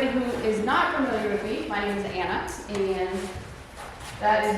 anybody who is not familiar with me, my name is Anna, and that is,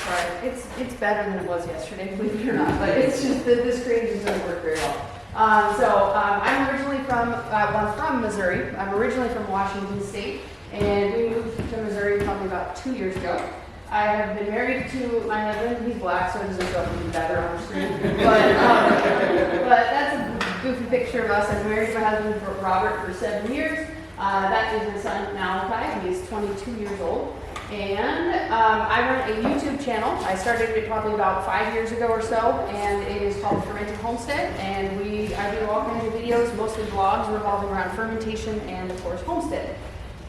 sorry, it's better than it was yesterday, believe it or not, but it's just that the screen just doesn't work very well. I'm originally from Missouri. I'm originally from Washington State, and we moved to Missouri probably about 2 years ago. I have been married to my husband. He's black, so it doesn't show up any better on the screen. But that's a goofy picture of us. I've been married to my husband, Robert, for 7 years. That is my son, Malachi. He's 22 years old. And I run a YouTube channel. I started it probably about 5 years ago or so, and it is called Fermented Homestead. And I do all kinds of videos, mostly vlogs revolving around fermentation and, of course, homestead.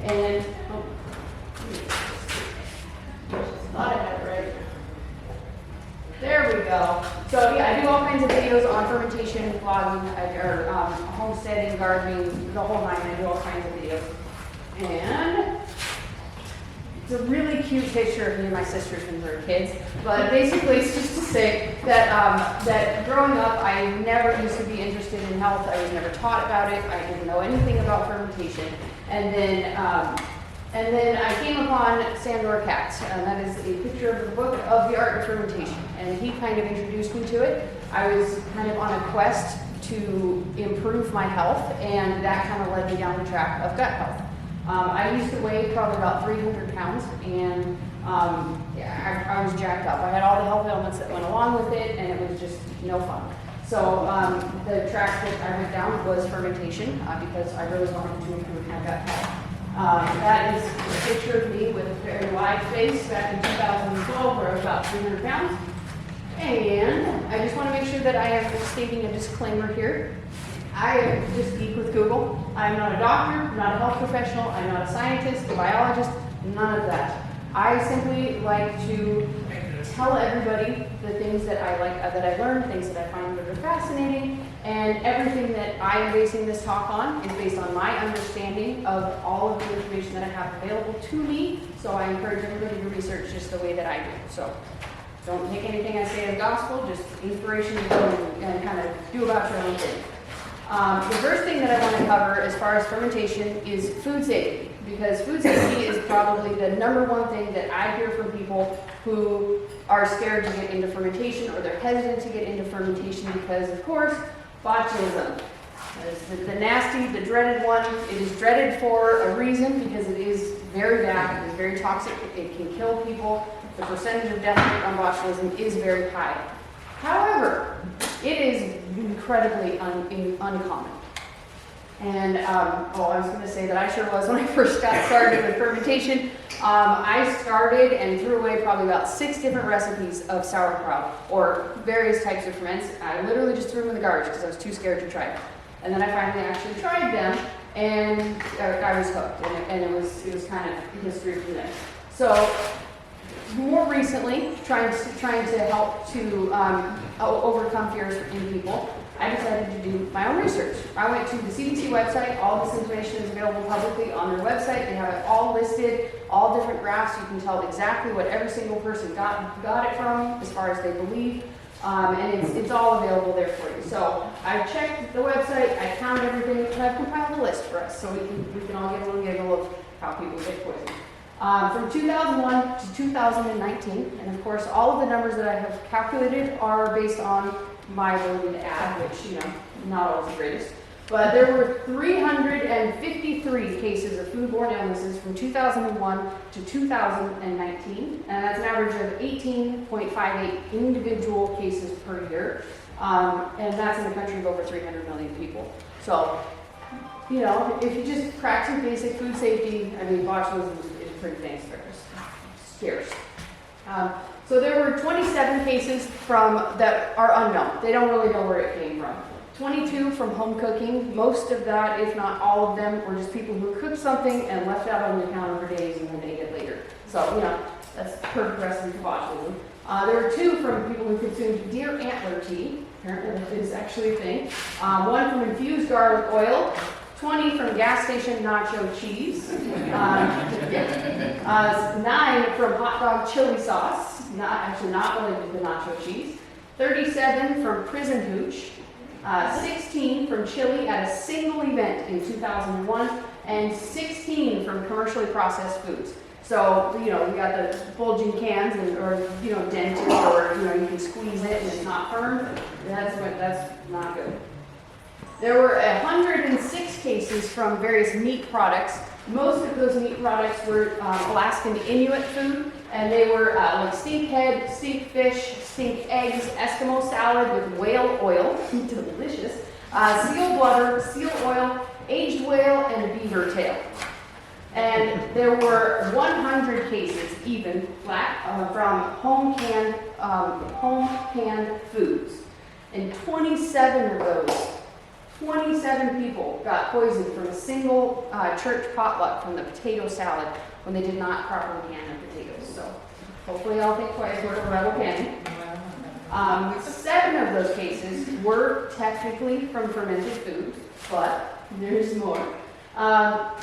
And thought I had it right. There we go. So yeah, I do all kinds of videos on fermentation, vlogging, homesteading, gardening, the whole nine. I do all kinds of videos. And it's a really cute picture of me and my sisters when we were kids. But basically, it's just to say that that growing up, I never used to be interested in health. I was never taught about it. I didn't know anything about fermentation. And then I came upon Sandor Katz, and that is a picture of the book of the art of fermentation. And he kind of introduced me to it. I was kind of on a quest to improve my health, and that kind of led me down the track of gut health. I used to weigh probably about 300 pounds, and I was jacked up. I had all the health ailments that went along with it, and it was just no fun. So the track that I went down was fermentation, because I really wanted to improve my gut health. That is a picture of me with a very wide face back in 2012, where I was about 300 pounds. And I just want to make sure that I am stating a disclaimer here. I am just geek with Google. I'm not a doctor, not a health professional, I'm not a scientist, a biologist, none of that. I simply like to tell everybody the things that I like, that I learned, things that I find that are fascinating, and everything that I am basing this talk on is based on my understanding of all of the information that I have available to me. So I encourage everybody to research just the way that I do. So don't take anything I say as gospel, just inspiration to go and kind of do about your own thing. The first thing that I want to cover as far as fermentation is food safety, because food safety is probably the number one thing that I hear from people who are scared to get into fermentation, or they're hesitant to get into fermentation because, of course, botulism. That is the nasty, the dreaded one. It is dreaded for a reason, because it is very bad, it is very toxic, it can kill people. The percentage of death rate on botulism is very high. However, it is incredibly uncommon. And, I was going to say that I sure was when I first got started with fermentation. I started and threw away probably about 6 different recipes of sauerkraut, or various types of ferments. I literally just threw them in the garbage because I was too scared to try it. And then I finally actually tried them, and I was hooked, and it was kind of history from there. So more recently, trying to help to overcome fears in people, I decided to do my own research. I went to the CDC website. All this information is available publicly on their website. They have it all listed, all different graphs. You can tell exactly what every single person got it from, as far as they believe. And it's all available there for you. So I checked the website, I counted everything, and I've compiled a list for us, so we can all get a little giggle of how people get poisoned. From 2001 to 2019, and of course all of the numbers that I have calculated are based on my ability to add, which, not always the greatest. But there were 353 cases of foodborne illnesses from 2001 to 2019, and that's an average of 18.58 individual cases per year, and that's in a country of over 300 million people. So, if you just practice basic food safety, botulism is pretty dang scarce. So there were 27 cases that are unknown. They don't really know where it came from. 22 from home cooking. Most of that, if not all of them, were just people who cooked something and left it out on the counter for days and then ate it later. So, that's a perfect recipe for botulism. There were 2 from people who consumed deer antler tea. Apparently that is actually a thing. 1 from infused garlic oil. 20 from gas station nacho cheese. 9 from hot dog chili sauce. Not related to the nacho cheese. 37 from prison hooch. 16 from Chile at a single event in 2001, and 16 from commercially processed foods. So, we got the bulging cans or dented, or, you can squeeze it and it's not firm. That's not good. There were 106 cases from various meat products. Most of those meat products were Alaskan Inuit food, and they were like stink head, stink fish, stink eggs, Eskimo salad with whale oil, delicious, seal blubber, seal oil, aged whale, and beaver tail. And there were 100 cases, even flat, from home canned foods. And 27 of those, 27 people got poisoned from a single church potluck from the potato salad when they did not properly can their potatoes. So hopefully I'll think twice before rebel canning. 7 of those cases were technically from fermented foods, but there's more.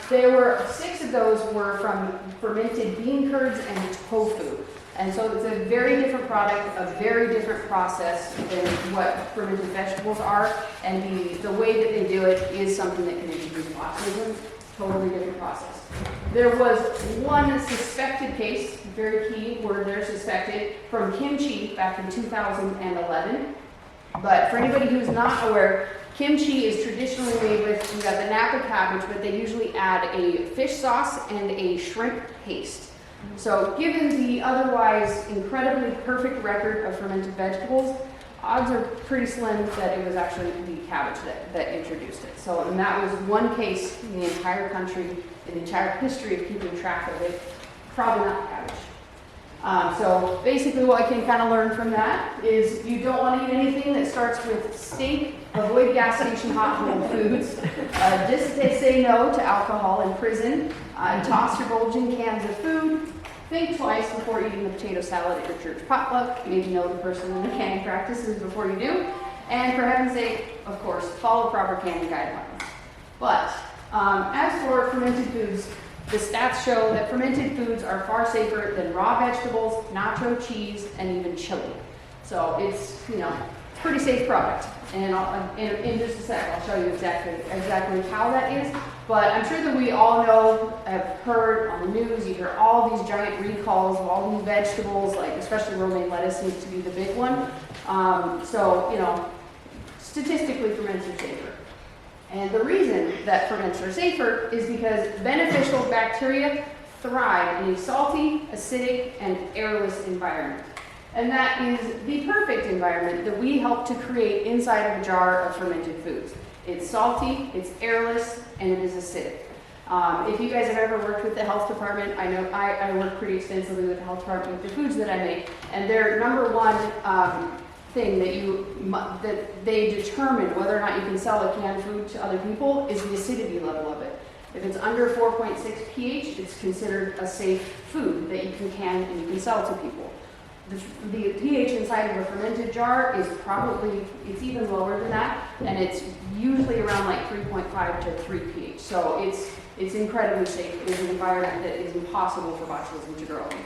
There were 6 of those were from fermented bean curds and tofu. And so it's a very different product, a very different process than what fermented vegetables are. And the way that they do it is something that can introduce botulism. Totally different process. There was one suspected case, very key word there, suspected, from kimchi back in 2011. But for anybody who's not aware, kimchi is traditionally made with, you got the Napa cabbage, but they usually add a fish sauce and a shrimp paste. So given the otherwise incredibly perfect record of fermented vegetables, odds are pretty slim that it was actually the cabbage that introduced it. So, and that was one case in the entire country, in the entire history of keeping track of it, probably not cabbage. So basically what I can kind of learn from that is you don't want to eat anything that starts with stink, avoid gas station hot home foods, just say no to alcohol in prison, toss your bulging cans of food, think twice before eating the potato salad at your church potluck, maybe know the person in the canning practices before you do, and for heaven's sake, of course, follow proper canning guidelines. But as for fermented foods, the stats show that fermented foods are far safer than raw vegetables, nacho cheese, and even chili. So it's, it's a pretty safe product. And in just a sec, I'll show you exactly how that is. But I'm sure that we all know, have heard on the news, you hear all these giant recalls of all these vegetables, like especially romaine lettuce seems to be the big one. Statistically, ferments are safer. And the reason that ferments are safer is because beneficial bacteria thrive in a salty, acidic, and airless environment. And that is the perfect environment that we help to create inside of a jar of fermented foods. It's salty, it's airless, and it is acidic. If you guys have ever worked with the health department, I know I work pretty extensively with the health department with the foods that I make, and their number one thing that they determine whether or not you can sell a canned food to other people is the acidity level of it. If it's under 4.6 pH, it's considered a safe food that you can can and you can sell to people. The pH inside of a fermented jar is it's even lower than that, and it's usually around like 3.5 to 3 pH. So it's incredibly safe. It is an environment that is impossible for botulism to grow in.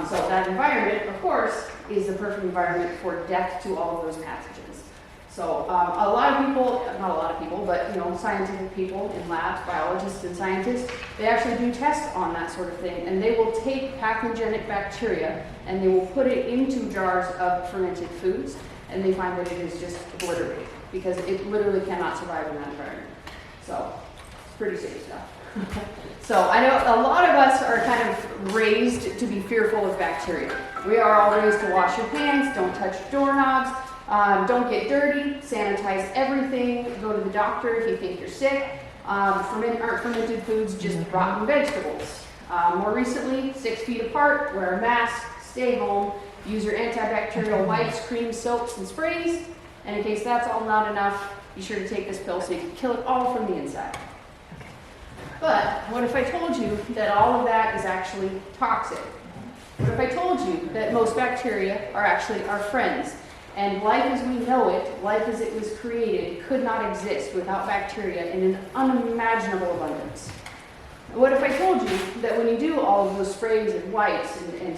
So that environment, of course, is the perfect environment for death to all of those pathogens. So a lot of people, not a lot of people, but scientific people in labs, biologists and scientists, they actually do tests on that sort of thing, and they will take pathogenic bacteria and they will put it into jars of fermented foods, and they find that it is just obliterated because it literally cannot survive in that environment. So it's pretty safe stuff. So I know a lot of us are kind of raised to be fearful of bacteria. We are all raised to wash your hands, don't touch doorknobs, don't get dirty, sanitize everything, go to the doctor if you think you're sick. Fermented foods, just rotten vegetables. More recently, 6 feet apart, wear a mask, stay home, use your antibacterial wipes, creams, soaps, and sprays. And in case that's all not enough, be sure to take this pill so you can kill it all from the inside. But what if I told you that all of that is actually toxic? What if I told you that most bacteria are actually our friends? And life as we know it, life as it was created, could not exist without bacteria in an unimaginable abundance. What if I told you that when you do all of those sprays and wipes and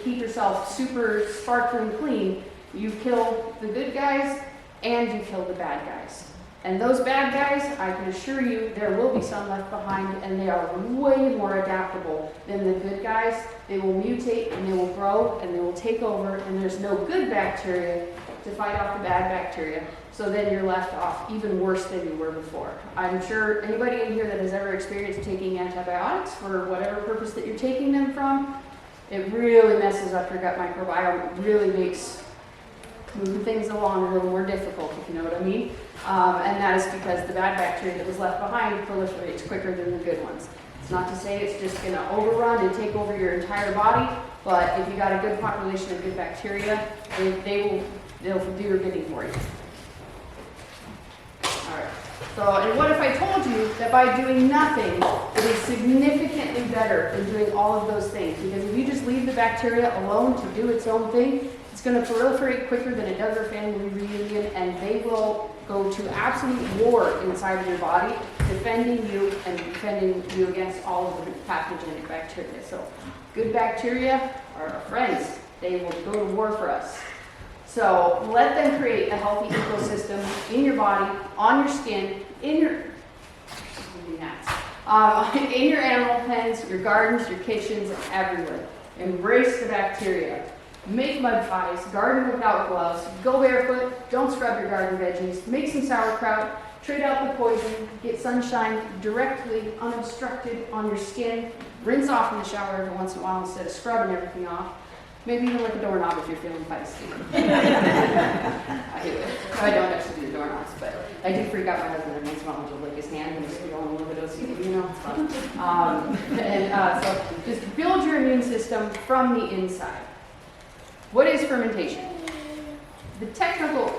keep yourself super sparkling clean, you kill the good guys and you kill the bad guys. And those bad guys, I can assure you, there will be some left behind, and they are way more adaptable than the good guys. They will mutate, and they will grow, and they will take over, and there's no good bacteria to fight off the bad bacteria. So then you're left off even worse than you were before. I'm sure anybody in here that has ever experienced taking antibiotics for whatever purpose that you're taking them from, it really messes up your gut microbiome. It really makes moving things along a little more difficult, if you know what I mean. And that is because the bad bacteria that was left behind proliferates quicker than the good ones. It's not to say it's just going to overrun and take over your entire body, but if you got a good population of good bacteria, they'll do your bidding for you. All right. So, and what if I told you that by doing nothing, it is significantly better than doing all of those things? Because if you just leave the bacteria alone to do its own thing, it's going to proliferate quicker than it does a family reunion, and they will go to absolute war inside of your body, defending you and defending you against all of the pathogenic bacteria. So good bacteria are our friends. They will go to war for us. So let them create a healthy ecosystem in your body, on your skin, in your animal pens, your gardens, your kitchens, and everywhere. Embrace the bacteria. Make mud pies, garden without gloves, go barefoot, don't scrub your garden veggies, make some sauerkraut, trade out the poison, get sunshine directly, unobstructed on your skin, rinse off in the shower every once in a while instead of scrubbing everything off. Maybe even lick a doorknob if you're feeling feisty. I don't actually do doorknobs, but I do freak out my husband every once in a while to lick his hand and just feel a little bit OCD, you know, it's fun. So just build your immune system from the inside. What is fermentation? The technical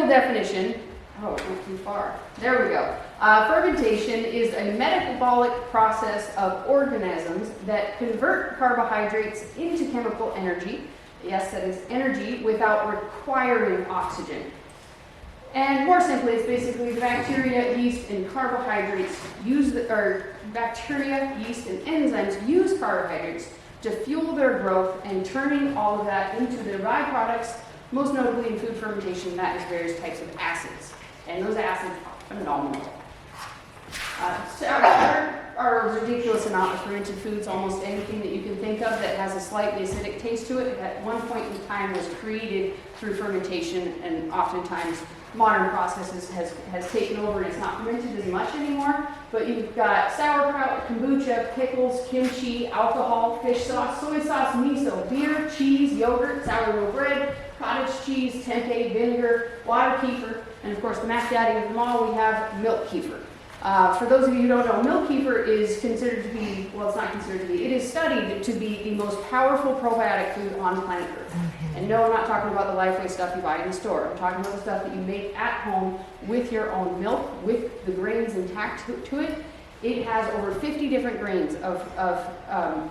definition, oh, it went too far. There we go. Fermentation is a metabolic process of organisms that convert carbohydrates into chemical energy. Yes, that is energy without requiring oxygen. And more simply, it's basically bacteria, yeast, and carbohydrates bacteria, yeast, and enzymes use carbohydrates to fuel their growth and turning all of that into their byproducts, most notably in food fermentation, that is various types of acids. And those acids are phenomenal. There are a ridiculous amount of fermented foods, almost anything that you can think of that has a slightly acidic taste to it. At one point in time was created through fermentation, and oftentimes modern processes has taken over and it's not fermented as much anymore. But you've got sauerkraut, kombucha, pickles, kimchi, alcohol, fish sauce, soy sauce, miso, beer, cheese, yogurt, sourdough bread, cottage cheese, tempeh, vinegar, water kefir, and of course the mac daddy of them all, we have milk kefir. For those of you who don't know, milk kefir is considered to be, well, it's not considered to be, it is studied to be the most powerful probiotic food on planet Earth. And no, I'm not talking about the Lifeway stuff you buy in the store. I'm talking about the stuff that you make at home with your own milk, with the grains intact to it. It has over 50 different grains of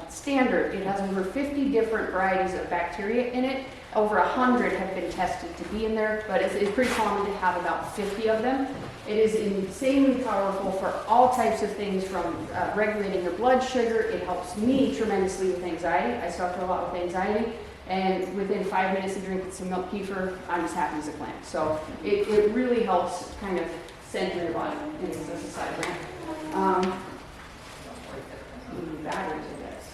standard. It has over 50 different varieties of bacteria in it. Over 100 have been tested to be in there, but it's pretty common to have about 50 of them. It is insanely powerful for all types of things, from regulating your blood sugar. It helps me tremendously with anxiety. I suffer a lot with anxiety, and within 5 minutes of drinking some milk kefir, I'm as happy as a clam. So it really helps kind of center your body. And it's just a side rant. Batteries, I guess.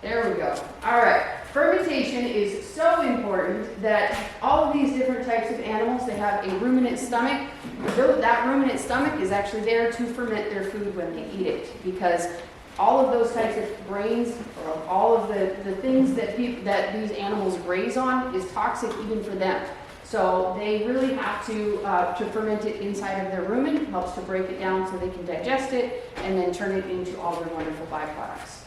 There we go. All right. Fermentation is so important that all of these different types of animals, they have a ruminant stomach. That ruminant stomach is actually there to ferment their food when they eat it, because all of those types of grains, or all of the things that these animals graze on, is toxic even for them. So they really have to ferment it inside of their rumen. It helps to break it down so they can digest it and then turn it into all their wonderful byproducts.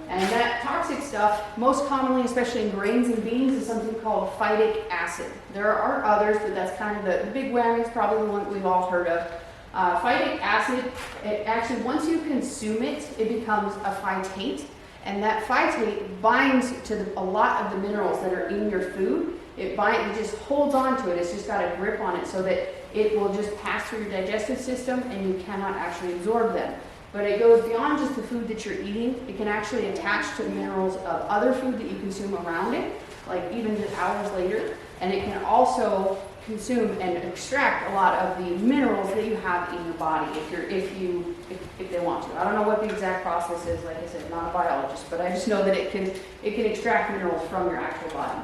And that toxic stuff, most commonly, especially in grains and beans, is something called phytic acid. There are others, but that's kind of the big whammy. It's probably the one that we've all heard of. Phytic acid, it actually, once you consume it, it becomes a phytate. And that phytate binds to a lot of the minerals that are in your food. It just holds on to it. It's just got a grip on it so that it will just pass through your digestive system and you cannot actually absorb them. But it goes beyond just the food that you're eating. It can actually attach to the minerals of other food that you consume around it. like even just hours later, and it can also consume and extract a lot of the minerals that you have in your body if they want to. I don't know what the exact process is. Like I said, I'm not a biologist, but I just know that it can extract minerals from your actual body.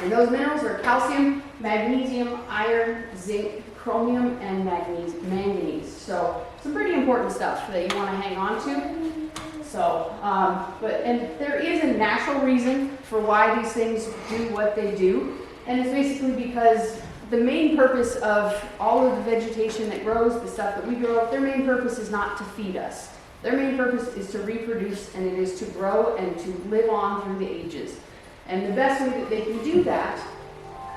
And those minerals are calcium, magnesium, iron, zinc, chromium, and manganese. So some pretty important stuff that you want to hang on to. So, and there is a natural reason for why these things do what they do. And it's basically because the main purpose of all of the vegetation that grows, the stuff that we grow, their main purpose is not to feed us. Their main purpose is to reproduce, and it is to grow and to live on through the ages. And the best way that they can do that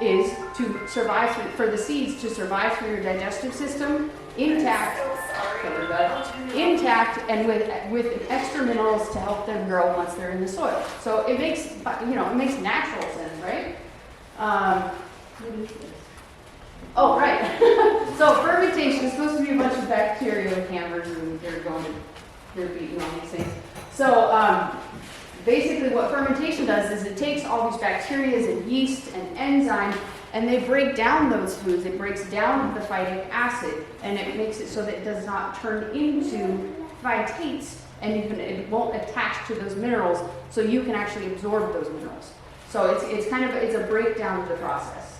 is to survive for the seeds to survive through your digestive system intact, and with extra minerals to help them grow once they're in the soil. So it makes natural sense, right? What is this? Oh, right. So fermentation is supposed to be a bunch of bacteria with hammers, and they're beating on these things. So basically what fermentation does is it takes all these bacteria and yeast and enzymes, and they break down those foods. It breaks down the phytic acid, and it makes it so that it does not turn into phytates, and it won't attach to those minerals, so you can actually absorb those minerals. So it's a breakdown of the process.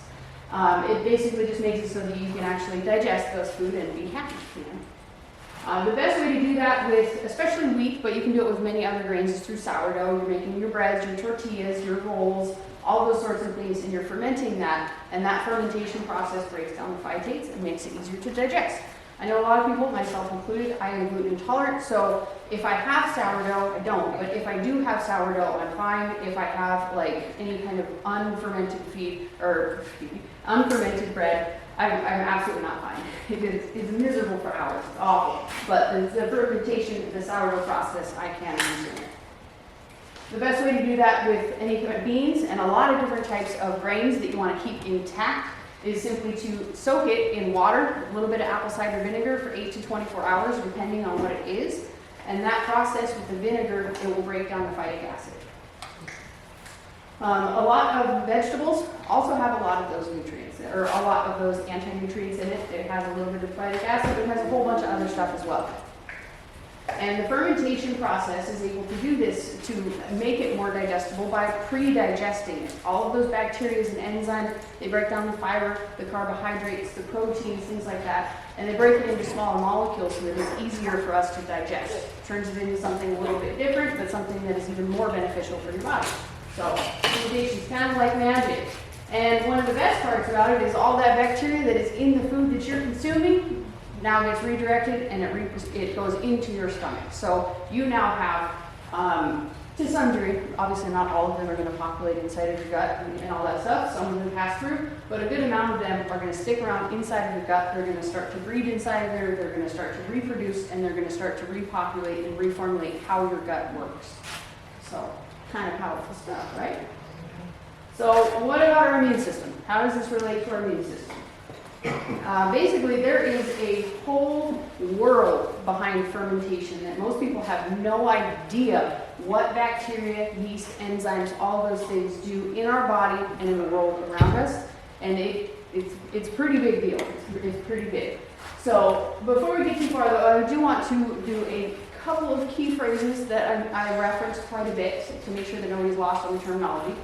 It basically just makes it so that you can actually digest those food and be happy. The best way to do that with, especially wheat, but you can do it with many other grains, is through sourdough. You're making your breads, your tortillas, your rolls, all those sorts of things, and you're fermenting that, and that fermentation process breaks down the phytates and makes it easier to digest. I know a lot of people, myself included, I am gluten intolerant, so if I have sourdough, I don't, but if I do have sourdough, I'm fine. If I have like any kind of unfermented unfermented bread, I'm absolutely not fine. It's miserable for hours. It's awful. But the fermentation, the sourdough process, I can consume. The best way to do that with any kind of beans and a lot of different types of grains that you want to keep intact is simply to soak it in water, a little bit of apple cider vinegar for 8 to 24 hours, depending on what it is. And that process with the vinegar, it will break down the phytic acid. A lot of vegetables also have a lot of those nutrients, or a lot of those anti-nutrients in it. It has a little bit of phytic acid, but it has a whole bunch of other stuff as well. And the fermentation process is able to do this to make it more digestible by pre-digesting it. All of those bacteria and enzymes, they break down the fiber, the carbohydrates, the proteins, things like that, and they break it into smaller molecules so that it's easier for us to digest. It turns it into something a little bit different, but something that is even more beneficial for your body. So fermentation is kind of like magic. And one of the best parts about it is all that bacteria that is in the food that you're consuming now gets redirected, and it goes into your stomach. So you now have, to some degree, obviously not all of them are going to populate inside of your gut and all that stuff. Some of them pass through, but a good amount of them are going to stick around inside of your gut. They're going to start to breed inside of there. They're going to start to reproduce, and they're going to start to repopulate and reformulate how your gut works. So kind of powerful stuff, right? So what about our immune system? How does this relate to our immune system? Basically, there is a whole world behind fermentation that most people have no idea what bacteria, yeast, enzymes, all those things do in our body and in the world around us. And it's a pretty big deal. It's pretty big. So before we get too far, though, I do want to do a couple of key phrases that I reference quite a bit to make sure that nobody's lost on the terminology.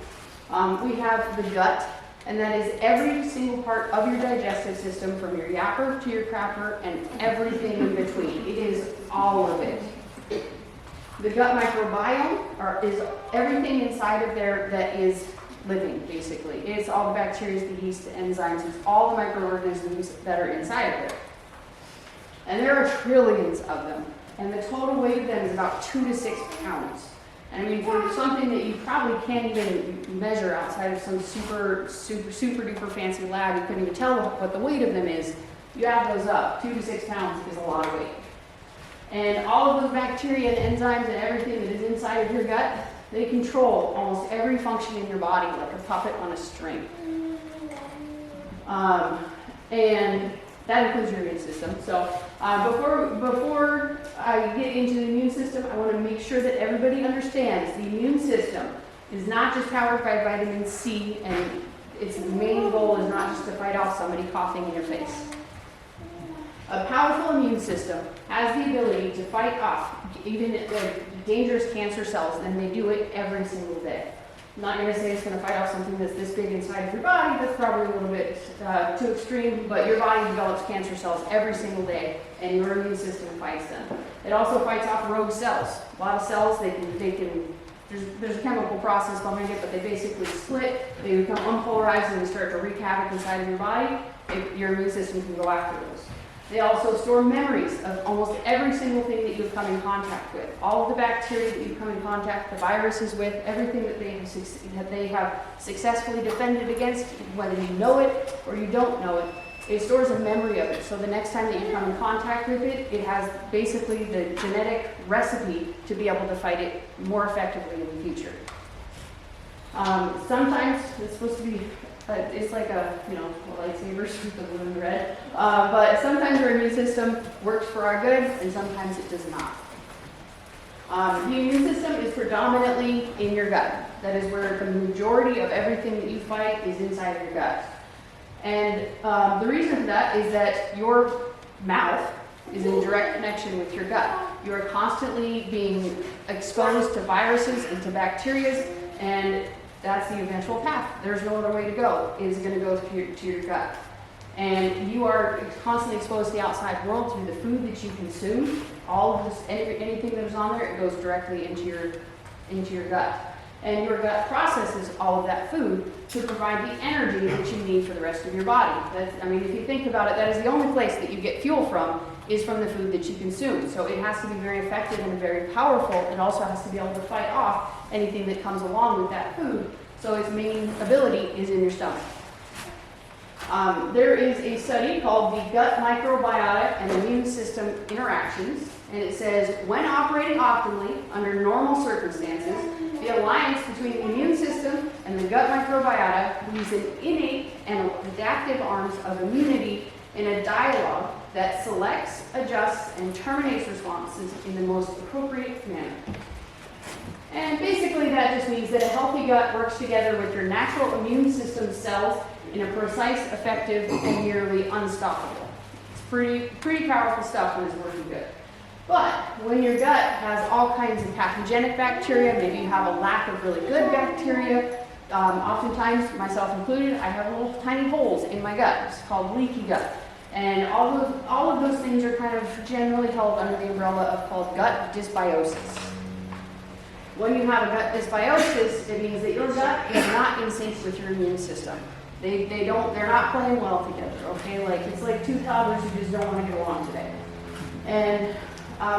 We have the gut. And that is every single part of your digestive system, from your yapper to your crapper and everything in between. It is all of it. The gut microbiome is everything inside of there that is living, basically. It's all the bacteria, the yeast, the enzymes, it's all the microorganisms that are inside of there. And there are trillions of them. And the total weight of them is about 2 to 6 pounds. And I mean, for something that you probably can't even measure outside of some super duper fancy lab, you couldn't even tell what the weight of them is. You add those up, 2 to 6 pounds is a lot of weight. And all of those bacteria and enzymes and everything that is inside of your gut, they control almost every function in your body like a puppet on a string. And that includes your immune system. So before I get into the immune system, I want to make sure that everybody understands the immune system It is not just powered by vitamin C, and its main goal is not just to fight off somebody coughing in your face. A powerful immune system has the ability to fight off even dangerous cancer cells, and they do it every single day. I'm not going to say it's going to fight off something that's this big inside of your body. That's probably a little bit too extreme, but your body develops cancer cells every single day, and your immune system fights them. It also fights off rogue cells. A lot of cells, there's a chemical process behind it, but they basically split, they become unpolarized, and they start to wreak havoc inside of your body. Your immune system can go after those. They also store memories of almost every single thing that you've come in contact with. All of the bacteria that you've come in contact, the viruses with, everything that they have successfully defended against, whether you know it or you don't know it, it stores a memory of it. So the next time that you come in contact with it, it has basically the genetic recipe to be able to fight it more effectively in the future. Sometimes it's supposed to be it's like a lightsabers with the blue and the red. But sometimes our immune system works for our good, and sometimes it does not. The immune system is predominantly in your gut. That is where the majority of everything that you fight is inside of your gut. And the reason for that is that your mouth is in direct connection with your gut. You are constantly being exposed to viruses and to bacteria, and that's the eventual path. There's no other way to go. It is going to go to your gut. And you are constantly exposed to the outside world through the food that you consume. All of this, anything that is on there, it goes directly into your gut. And your gut processes all of that food to provide the energy that you need for the rest of your body. If you think about it, that is the only place that you get fuel from, is from the food that you consume. So it has to be very effective and very powerful. It also has to be able to fight off anything that comes along with that food. So its main ability is in your stomach. There is a study called the Gut Microbiota and Immune System Interactions, and it says, when operating optimally under normal circumstances, the alliance between the immune system and the gut microbiota leaves an innate and adaptive arms of immunity in a dialogue that selects, adjusts, and terminates responses in the most appropriate manner. And basically that just means that a healthy gut works together with your natural immune system cells in a precise, effective, and nearly unstoppable. It's pretty powerful stuff when it's working good. But when your gut has all kinds of pathogenic bacteria, maybe you have a lack of really good bacteria, oftentimes, myself included, I have little tiny holes in my gut. It's called leaky gut. And all of those things are kind of generally held under the umbrella of called gut dysbiosis. When you have a gut dysbiosis, it means that your gut is not in sync with your immune system. They're not playing well together, okay? It's like two toddlers who just don't want to get along today. And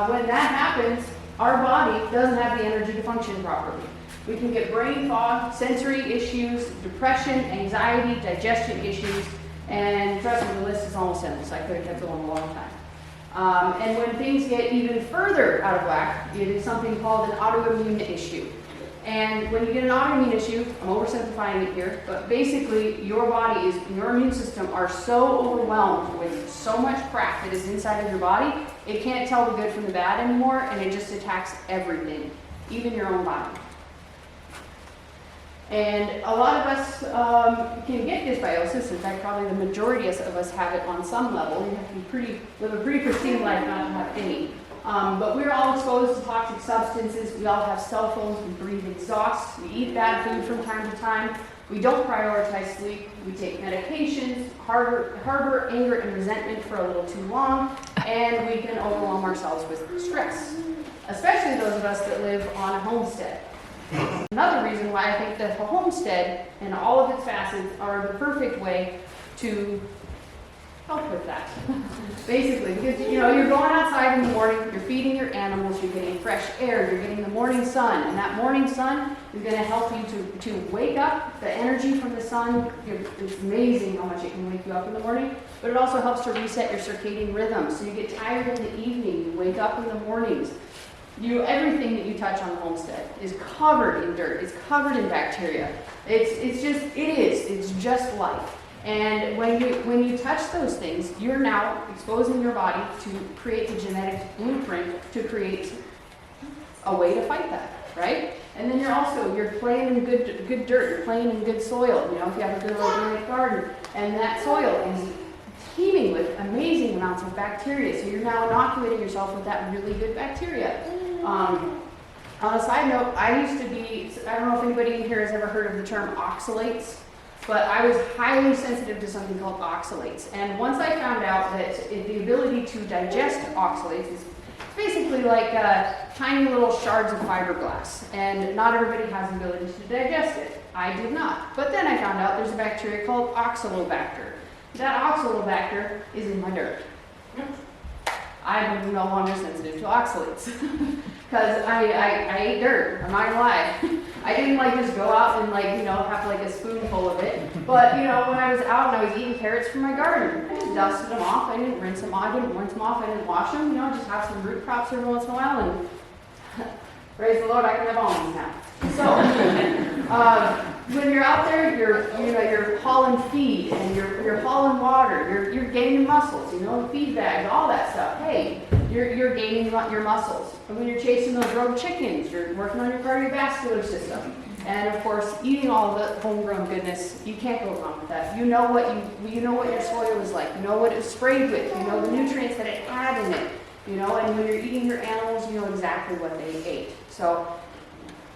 when that happens, our body doesn't have the energy to function properly. We can get brain fog, sensory issues, depression, anxiety, digestion issues, and trust me, the list is almost endless. I could have kept going a long time. And when things get even further out of whack, it is something called an autoimmune issue. And when you get an autoimmune issue, I'm oversimplifying it here, but basically your immune system are so overwhelmed with so much crap that is inside of your body, it can't tell the good from the bad anymore, and it just attacks everything, even your own body. And a lot of us can get dysbiosis. In fact, probably the majority of us have it on some level. You have to live a pretty pristine life not to have any. But we're all exposed to toxic substances. We all have cell phones. We breathe exhaust. We eat bad food from time to time. We don't prioritize sleep. We take medications, harbor anger and resentment for a little too long, and we can overwhelm ourselves with stress, especially those of us that live on a homestead. Another reason why I think that the homestead and all of its facets are the perfect way to help with that. Basically, because you're going outside in the morning, you're feeding your animals, you're getting fresh air, you're getting the morning sun, and that morning sun is going to help you to wake up. The energy from the sun, it's amazing how much it can wake you up in the morning, but it also helps to reset your circadian rhythm. So you get tired in the evening, you wake up in the mornings. Everything that you touch on the homestead is covered in dirt. It's covered in bacteria. It's just life. And when you touch those things, you're now exposing your body to create the genetic blueprint to create a way to fight that, right? And then you're playing in good dirt, you're playing in good soil. You know, if you have a good organic garden, and that soil is teeming with amazing amounts of bacteria, so you're now inoculating yourself with that really good bacteria. On a side note, I used to be, I don't know if anybody here has ever heard of the term oxalates, but I was highly sensitive to something called oxalates. And once I found out that the ability to digest oxalates is basically like tiny little shards of fiberglass, and not everybody has the ability to digest it. I did not. But then I found out there's a bacteria called oxalobacter. That oxalobacter is in my dirt. I'm no longer sensitive to oxalates because I ate dirt. I'm not gonna lie. I didn't like just go out and have like a spoonful of it. But when I was out and I was eating carrots from my garden, I just dusted them off. I didn't rinse them off. I didn't wash them. Just have some root crops every once in a while, and praise the Lord, I can have almonds now. So when you're out there, you're hauling feed and you're hauling water. You're gaining muscles. Feed bags, all that stuff. Hey, you're gaining your muscles. And when you're chasing those rogue chickens, you're working on your cardiovascular system. And of course, eating all the homegrown goodness, you can't go wrong with that. You know what your soil is like. You know what it was sprayed with. You know the nutrients that it had in it. And when you're eating your animals, you know exactly what they ate. So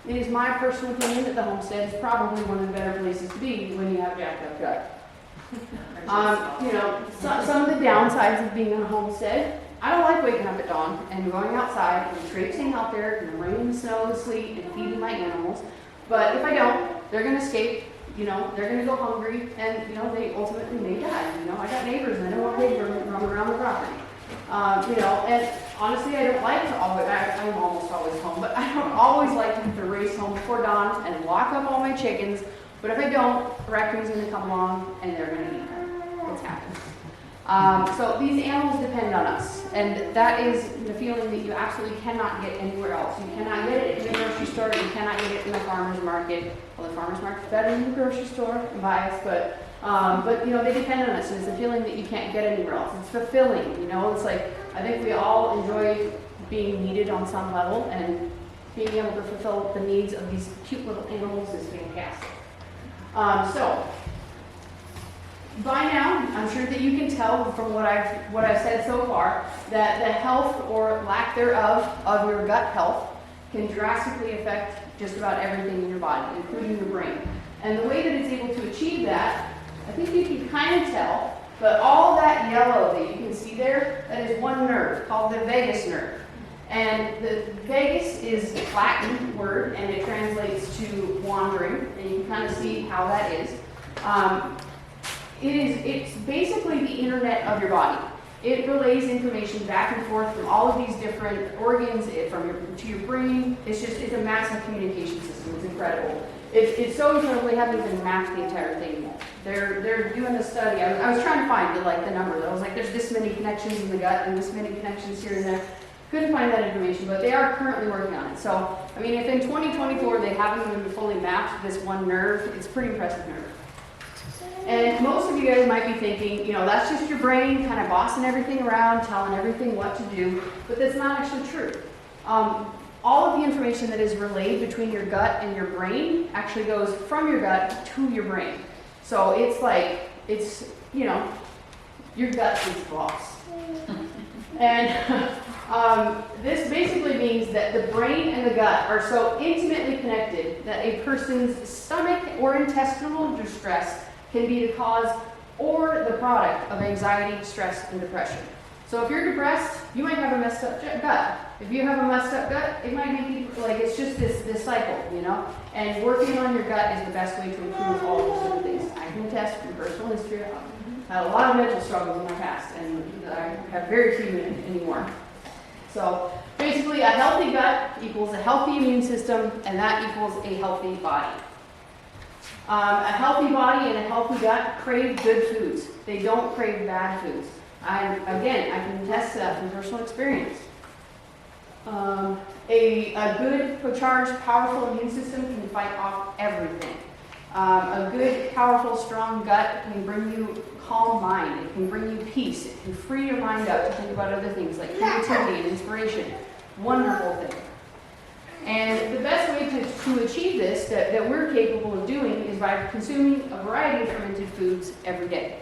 it is my personal opinion that the homestead is probably one of the better places to be when you have jacked up gut. Some of the downsides of being on a homestead, I don't like waking up at dawn and going outside and traipsing out there in the rain, the snow, the sleet, and feeding my animals. But if I don't, they're going to escape. They're going to go hungry, and they ultimately may die. I got neighbors, and I don't want pigs roaming around the property. And honestly, I don't like to always, I'm almost always home, but I don't always like to have to race home before dawn and lock up all my chickens. But if I don't, a raccoon's going to come along and they're going to eat them. It's happened. So these animals depend on us, and that is the feeling that you absolutely cannot get anywhere else. You cannot get it in the grocery store, you cannot get it in the farmer's market. Well, the farmer's market's better than the grocery store, I'm biased, but they depend on us, and it's a feeling that you can't get anywhere else. It's fulfilling, it's like, I think we all enjoy being needed on some level, and being able to fulfill the needs of these cute little animals is fantastic. So, by now, I'm sure that you can tell from what I've said so far that the health or lack thereof of your gut health can drastically affect just about everything in your body, including your brain. And the way that it's able to achieve that, I think you can kind of tell, but all that yellow that you can see there, that is one nerve called the vagus nerve. And the vagus is a Latin word, and it translates to wandering, and you can kind of see how that is. It's basically the internet of your body. It relays information back and forth from all of these different organs, to your brain. It's a massive communication system. It's incredible. It's so incredible they haven't even mapped the entire thing yet. They're doing a study. I was trying to find the numbers. I was like, there's this many connections in the gut and this many connections here and there. Couldn't find that information, but they are currently working on it. So, if in 2024 they haven't even fully mapped this one nerve, it's a pretty impressive nerve. And most of you guys might be thinking, that's just your brain kind of bossing everything around, telling everything what to do, but that's not actually true. All of the information that is relayed between your gut and your brain actually goes from your gut to your brain. So your gut is boss. And this basically means that the brain and the gut are so intimately connected that a person's stomach or intestinal distress can be the cause or the product of anxiety, stress, and depression. So if you're depressed, you might have a messed up gut. If you have a messed up gut, it might make you, it's just this cycle, And working on your gut is the best way to improve all of those different things. I can attest from personal history. I had a lot of mental struggles in my past, and I have very few anymore. So basically, a healthy gut equals a healthy immune system, and that equals a healthy body. A healthy body and a healthy gut crave good foods. They don't crave bad foods. I can attest to that from personal experience. A good, charged, powerful immune system can fight off everything. A good, powerful, strong gut can bring you calm mind. It can bring you peace. It can free your mind up to think about other things like creativity and inspiration. Wonderful thing. And the best way to achieve this, that we're capable of doing, is by consuming a variety of fermented foods every day.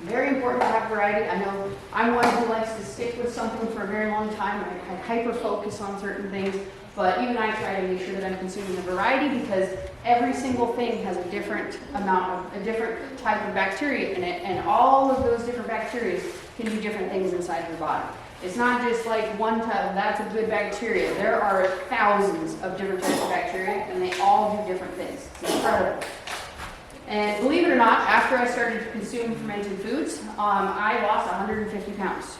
Very important to have variety. I know I'm one who likes to stick with something for a very long time. I hyper-focus on certain things, but even I try to make sure that I'm consuming a variety, because every single thing has a different type of bacteria in it, and all of those different bacteria can do different things inside your body. It's not just like one type, that's a good bacteria. There are thousands of different types of bacteria, and they all do different things. It's incredible. And believe it or not, after I started to consume fermented foods, I lost 150 pounds.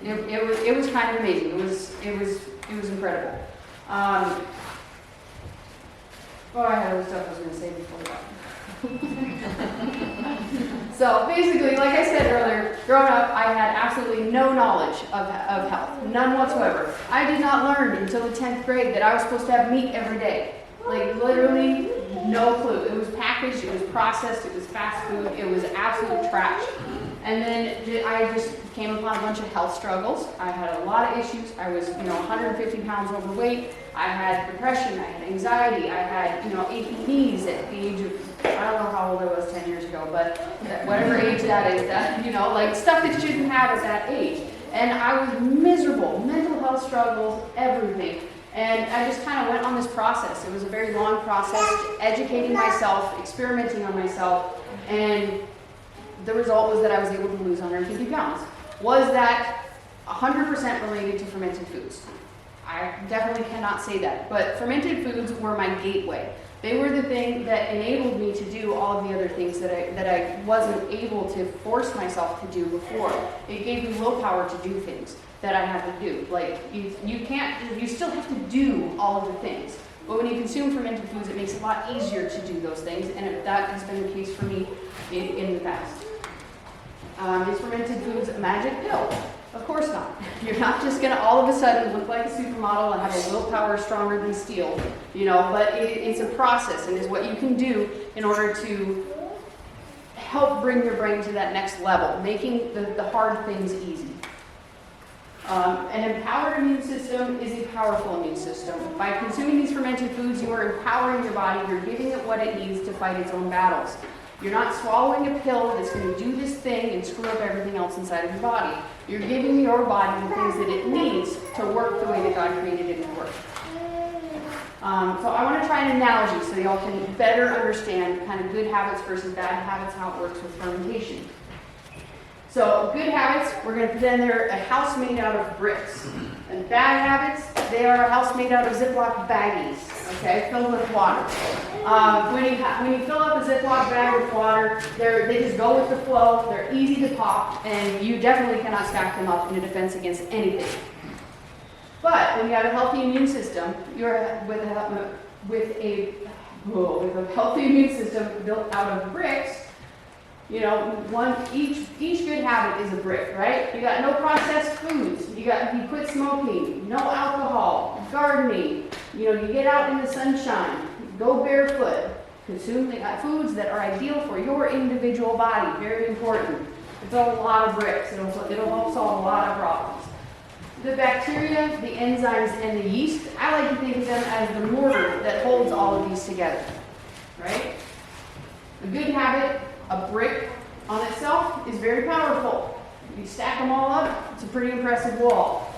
It was kind of amazing. It was incredible. I had other stuff I was going to say before that. So basically, like I said earlier, growing up, I had absolutely no knowledge of health, none whatsoever. I did not learn until the 10th grade that I was supposed to have meat every day. Like literally no clue. It was packaged, it was processed, it was fast food, it was absolute trash. And then I just came upon a bunch of health struggles. I had a lot of issues. I was, 150 pounds overweight. I had depression, I had anxiety, I had, aching knees at the age of, I don't know how old I was 10 years ago, but whatever age that is, like stuff that you shouldn't have at that age. And I was miserable, mental health struggles, everything. And I just kind of went on this process. It was a very long process, educating myself, experimenting on myself, and the result was that I was able to lose 150 pounds. Was that 100% related to fermented foods? I definitely cannot say that, but fermented foods were my gateway. They were the thing that enabled me to do all of the other things that I wasn't able to force myself to do before. It gave me willpower to do things that I had to do. Like, you still have to do all of the things. But when you consume fermented foods, it makes it a lot easier to do those things, and that has been the case for me in the past. Is fermented foods a magic pill? Of course not. You're not just going to all of a sudden look like a supermodel and have a willpower stronger than steel, but it's a process, and is what you can do in order to help bring your brain to that next level, making the hard things easy. An empowered immune system is a powerful immune system. By consuming these fermented foods, you are empowering your body. You're giving it what it needs to fight its own battles. You're not swallowing a pill that's going to do this thing and screw up everything else inside of your body. You're giving your body the things that it needs to work the way that God created it to work. So I want to try an analogy so y'all can better understand kind of good habits versus bad habits, how it works with fermentation. So good habits, we're going to pretend they're a house made out of bricks. And bad habits, they are a house made out of Ziploc baggies, okay, filled with water. When you fill up a Ziploc bag with water, they just go with the flow, they're easy to pop, and you definitely cannot stack them up in a defense against anything. But when you have a healthy immune system, you're with a healthy immune system built out of bricks, each good habit is a brick, right? You got no processed foods. You quit smoking, no alcohol, gardening. You get out in the sunshine, go barefoot, consume foods that are ideal for your individual body. Very important. It's a lot of bricks. It'll help solve a lot of problems. The bacteria, the enzymes, and the yeast, I like to think of them as the mortar that holds all of these together, right? A good habit, a brick on itself, is very powerful. You stack them all up, it's a pretty impressive wall.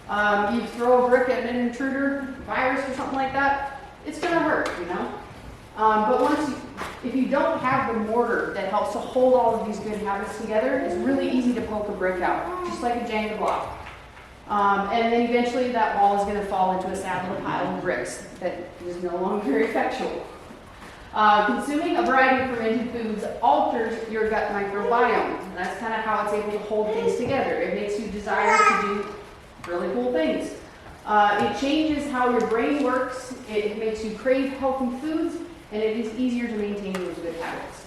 You throw a brick at an intruder, virus or something like that, it's going to hurt, But if you don't have the mortar that helps to hold all of these good habits together, it's really easy to poke a brick out, just like a Jenga block. And then eventually that wall is going to fall into a sad little pile of bricks that is no longer very effectual. Consuming a variety of fermented foods alters your gut microbiome. And that's kind of how it's able to hold things together. It makes you desire to do really cool things. It changes how your brain works. It makes you crave healthy foods, and it is easier to maintain those good habits.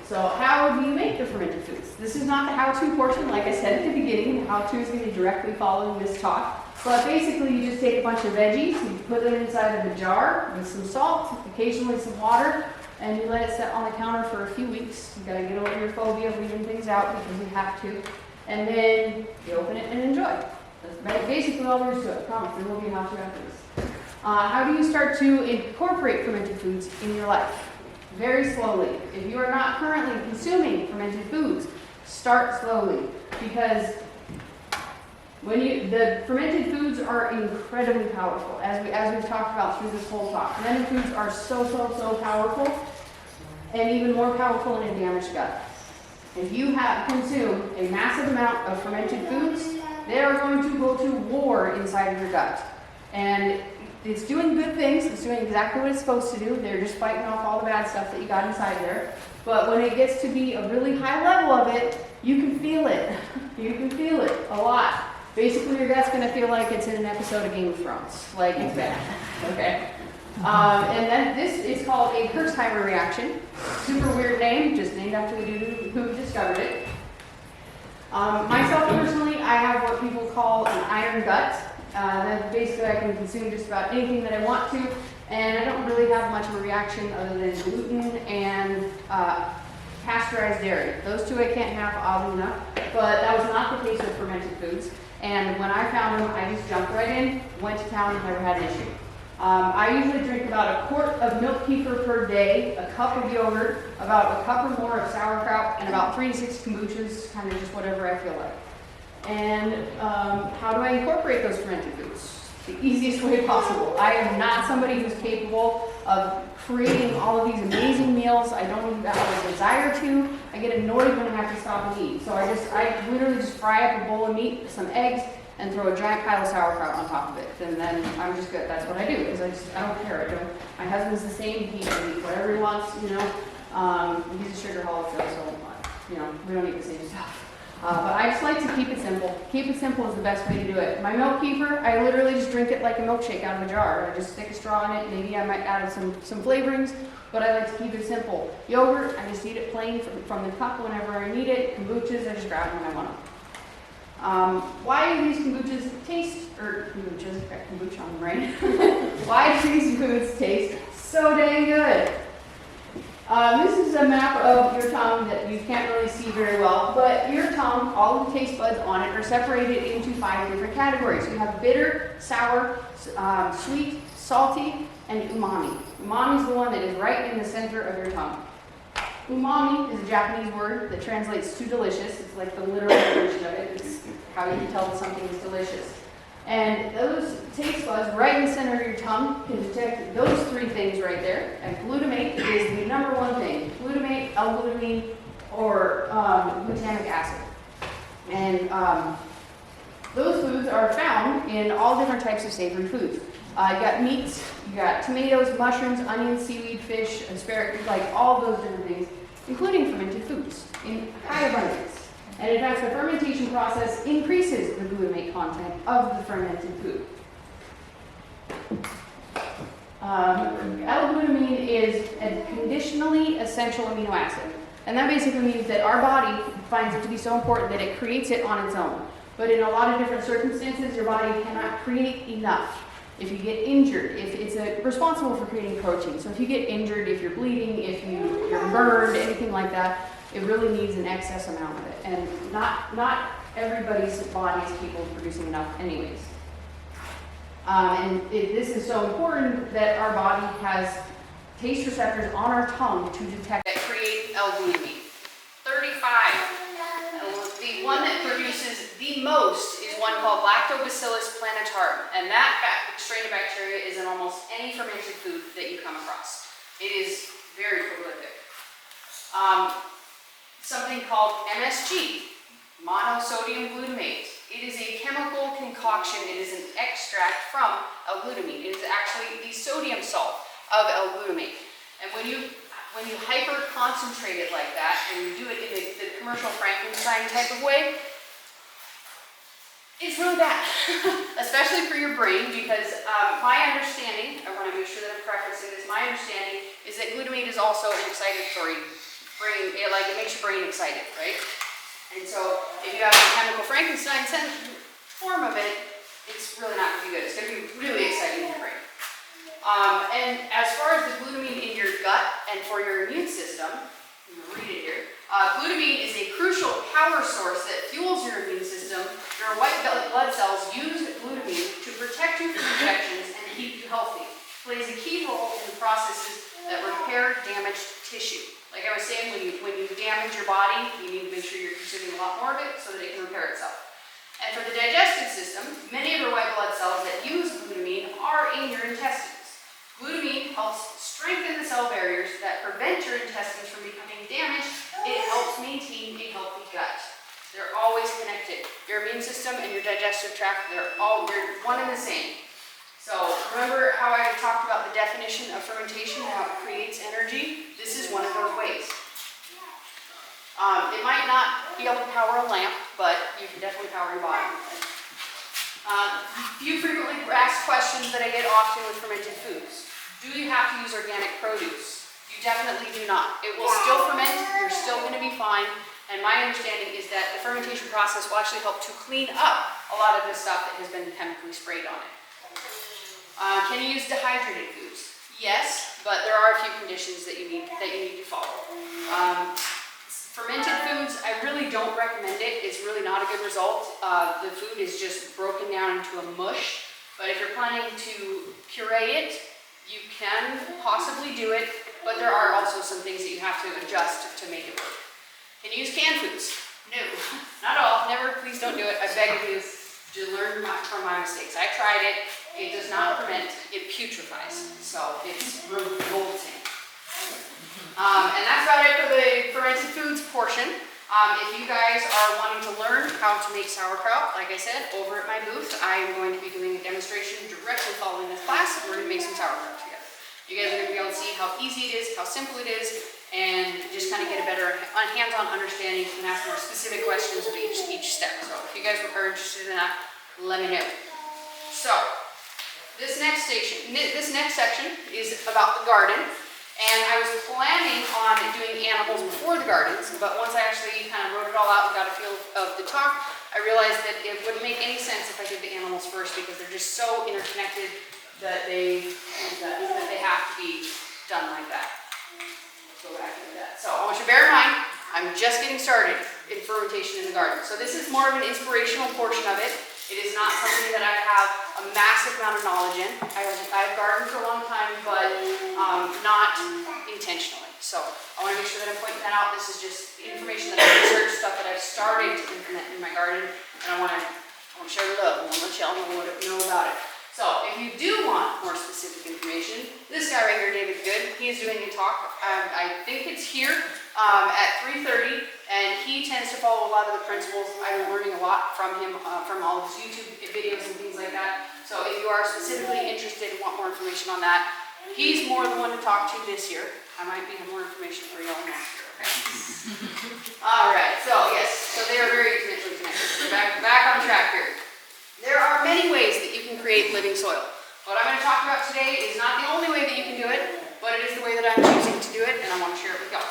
So how do you make the fermented foods? This is not the how-to portion. Like I said at the beginning, the how-to is going to be directly following this talk. But basically, you just take a bunch of veggies, you put them inside of a jar with some salt, occasionally some water, and you let it sit on the counter for a few weeks. You gotta get over your phobia of leaving things out because you have to. And then you open it and enjoy. That's basically all there is to it. I promise, there will be a how to after this. How do you start to incorporate fermented foods in your life? Very slowly. If you are not currently consuming fermented foods, start slowly, because the fermented foods are incredibly powerful, as we've talked about through this whole talk. Fermented foods are so powerful, and even more powerful in a damaged gut. If you have consumed a massive amount of fermented foods, they are going to go to war inside of your gut. And it's doing good things, it's doing exactly what it's supposed to do. They're just fighting off all the bad stuff that you got inside there. But when it gets to be a really high level of it, you can feel it. You can feel it a lot. Basically, your gut's going to feel like it's in an episode of Game of Thrones. Like, it's bad. Okay? And then this is called a Herxheimer reaction. Super weird name, just named after the dude who discovered it. Myself personally, I have what people call an iron gut. That basically I can consume just about anything that I want to, and I don't really have much of a reaction other than gluten and pasteurized dairy. Those two I can't have, oddly enough, but that was not the case with fermented foods. And when I found them, I just jumped right in, went to town, and never had an issue. I usually drink about a quart of milk kefir per day, a cup of yogurt, about a cup or more of sauerkraut, and about 3 to 6 kombuchas, kind of just whatever I feel like. And how do I incorporate those fermented foods? The easiest way possible. I am not somebody who's capable of creating all of these amazing meals. I don't even have a desire to. I get annoyed when I have to stop and eat. So I literally just fry up a bowl of meat, some eggs, and throw a giant pile of sauerkraut on top of it. And then I'm just good. That's what I do, because I don't care. My husband's the same. He can eat whatever he wants, you know. He's a sugarholic, so you know, we don't eat the same stuff. But I just like to keep it simple. Keep it simple is the best way to do it. My milk kefir, I literally just drink it like a milkshake out of a jar. I just stick a straw in it. Maybe I might add some flavorings, but I like to keep it simple. Yogurt, I just eat it plain from the cup whenever I need it. Kombuchas, I just grab them when I want them. Why do these kombuchas taste, or kombuchas, got kombucha on them, right? Why do these foods taste so dang good? This is a map of your tongue that you can't really see very well, but your tongue, all of the taste buds on it, are separated into 5 different categories. You have bitter, sour, sweet, salty, and umami. Umami is the one that is right in the center of your tongue. Umami is a Japanese word that translates to delicious. It's like the literal version of it. It's how you can tell that something is delicious. And those taste buds right in the center of your tongue can detect those 3 things right there. And glutamate is the number 1 thing. Glutamate, L-glutamine, or glutamic acid. And those foods are found in all different types of savory foods. You got meats, you got tomatoes, mushrooms, onions, seaweed, fish, asparagus, like all those different things, including fermented foods in high abundance. And in fact, the fermentation process increases the glutamate content of the fermented food. L-glutamine is a conditionally essential amino acid. And that basically means that our body finds it to be so important that it creates it on its own. But in a lot of different circumstances, your body cannot create enough. If you get injured, if it's responsible for creating protein. So if you get injured, if you're bleeding, if you're burned, anything like that, it really needs an excess amount of it. And not everybody's body is capable of producing enough anyways. This is so important that our body has taste receptors on our tongue to detect that create L-glutamine. 35. The one that produces the most is one called Lactobacillus plantarum, and that strain of bacteria is in almost any fermented food that you come across. It is very prolific. Something called MSG, monosodium glutamate. It is a chemical concoction. It is an extract from L-glutamine. It is actually the sodium salt of L-glutamate. And when you hyper concentrate it like that, and you do it in the commercial Frankenstein type of way, it's really bad, especially for your brain, because my understanding, I want to make sure that I'm prefacing this, my understanding is that glutamate is also an excitatory brain, it makes your brain excited, right? And so if you have a chemical Frankenstein form of it, it's really not going to be good. It's going to be really exciting in your brain. And as far as the glutamine in your gut and for your immune system, I'm going to read it here. Glutamine is a crucial power source that fuels your immune system system, your white blood cells use glutamine to protect you from infections and keep you healthy. It plays a key role in the processes that repair damaged tissue. Like I was saying, when you damage your body, you need to make sure you're consuming a lot more of it so that it can repair itself. And for the digestive system, many of your white blood cells that use glutamine are in your intestines. Glutamine helps strengthen the cell barriers that prevent your intestines from becoming damaged. It helps maintain a healthy gut. They're always connected. Your immune system and your digestive tract, they're one and the same. So remember how I talked about the definition of fermentation, how it creates energy? This is one of those ways. It might not be able to power a lamp, but you can definitely power your body. Few frequently asked questions that I get often with fermented foods. Do you have to use organic produce? You definitely do not. It will still ferment, you're still going to be fine, and my understanding is that the fermentation process will actually help to clean up a lot of the stuff that has been chemically sprayed on it. Can you use dehydrated foods? Yes, but there are a few conditions that you need to follow. Fermented foods, I really don't recommend it. It's really not a good result. The food is just broken down into a mush, but if you're planning to puree it, you can possibly do it, but there are also some things that you have to adjust to make it work. Can you use canned foods? No, not at all. Never, please don't do it. I beg of you to learn from my mistakes. I tried it. It does not ferment. It putrefies. So it's revolting. And that's about it for the fermented foods portion. If you guys are wanting to learn how to make sauerkraut, like I said, over at my booth, I am going to be doing a demonstration directly following this class. We're going to make some sauerkraut together. You guys are going to be able to see how easy it is, how simple it is, and just kind of get a better hands-on understanding and ask more specific questions of each step. So if you guys are interested in that, let me know. So this next section is about the garden. And I was planning on doing animals before the gardens, but once I actually kind of wrote it all out and got a feel of the talk, I realized that it wouldn't make any sense if I did the animals first because they're just so interconnected that they have to be done like that. Go back into that. So I want you to bear in mind, I'm just getting started in fermentation in the garden. So this is more of an inspirational portion of it. It is not something that I have a massive amount of knowledge in. I've gardened for a long time, but not intentionally. So I want to make sure that I'm pointing that out. This is just information that I've researched, stuff that I've started to implement in my garden, and I want to share love. I want to let y'all know about it. So if you do want more specific information, this guy right here, David Good, he is doing a talk. I think it's here at 3:30, and he tends to follow a lot of the principles. I've been learning a lot from him, from all of his YouTube videos and things like that. So if you are specifically interested and want more information on that, he's more the one to talk to this year. I might be more information for y'all next year, okay? All right, so yes, so they are very intimately connected. We're back on track here. There are many ways that you can create living soil. What I'm going to talk about today is not the only way that you can do it, but it is the way that I'm choosing to do it, and I want to share it with y'all.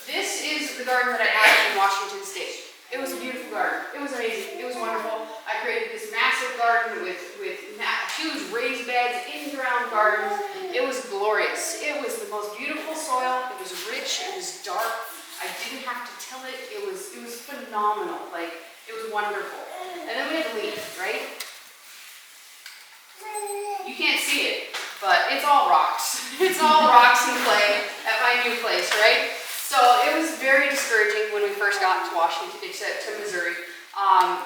This is the garden that I had in Washington State. It was a beautiful garden. It was amazing. It was wonderful. I created this massive garden with huge raised beds, in-ground gardens. It was glorious. It was the most beautiful soil. It was rich. It was dark. I didn't have to till it. It was phenomenal. Like, it was wonderful. And then we had to leave, right? You can't see it, but it's all rocks. It's all rocks and clay at my new place, right? So it was very discouraging when we first got to Washington, except to Missouri.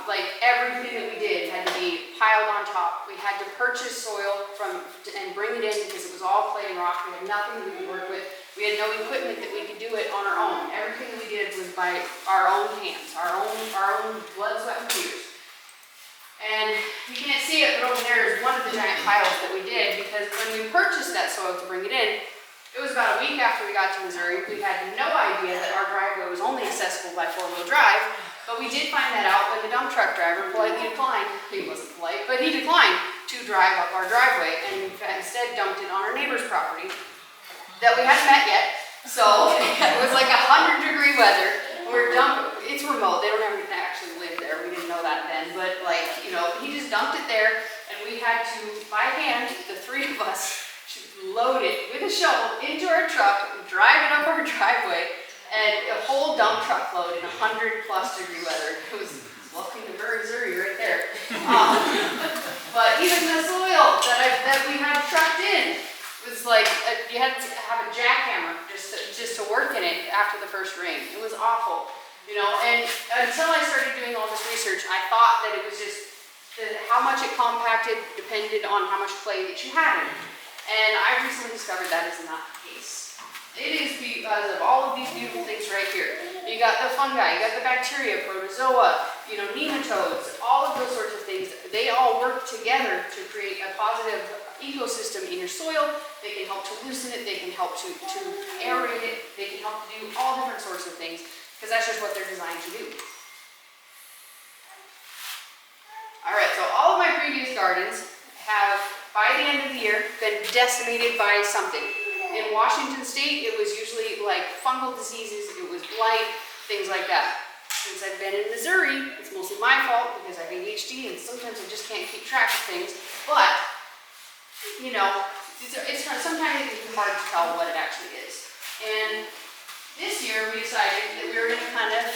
Like everything that we did had to be piled on top. We had to purchase soil and bring it in because it was all clay and rock. We had nothing that we could work with. We had no equipment that we could do it on our own. Everything that we did was by our own hands, our own blood, sweat, and tears. And you can't see it, but over there is one of the giant piles that we did because when we purchased that soil to bring it in, it was about a week after we got to Missouri. We had no idea that our driveway was only accessible by four-wheel drive, but we did find that out when the dump truck driver politely declined, he wasn't polite, but he declined to drive up our driveway and instead dumped it on our neighbor's property that we hadn't met yet. So it was like 100-degree weather. It's remote, they don't ever actually live there, we didn't know that then, but like, you know, he just dumped it there and we had to, by hand, the three of us, load it with a shovel into our truck, drive it up our driveway, and a whole dump truck load in 100+ degree weather. It was welcome to Missouri right there. But even the soil that we had trucked in was like, you had to have a jackhammer just to work in it after the first rain. It was awful, you know, and until I started doing all this research, I thought that it was just how much it compacted depended on how much clay that you had in it. And I recently discovered that is not the case. It is because of all of these beautiful things right here. You got the fungi, you got the bacteria, protozoa, you know, nematodes, all of those sorts of things. They all work together to create a positive ecosystem in your soil. They can help to loosen it, they can help to aerate it, they can help to do all different sorts of things, because that's just what they're designed to do. Alright, so all of my previous gardens have, by the end of the year, been decimated by something. In Washington State, it was usually like fungal diseases, it was blight, things like that. Since I've been in Missouri, it's mostly my fault because I have ADHD and sometimes I just can't keep track of things. But, you know, sometimes it can be hard to tell what it actually is. And this year we decided that we were going to kind of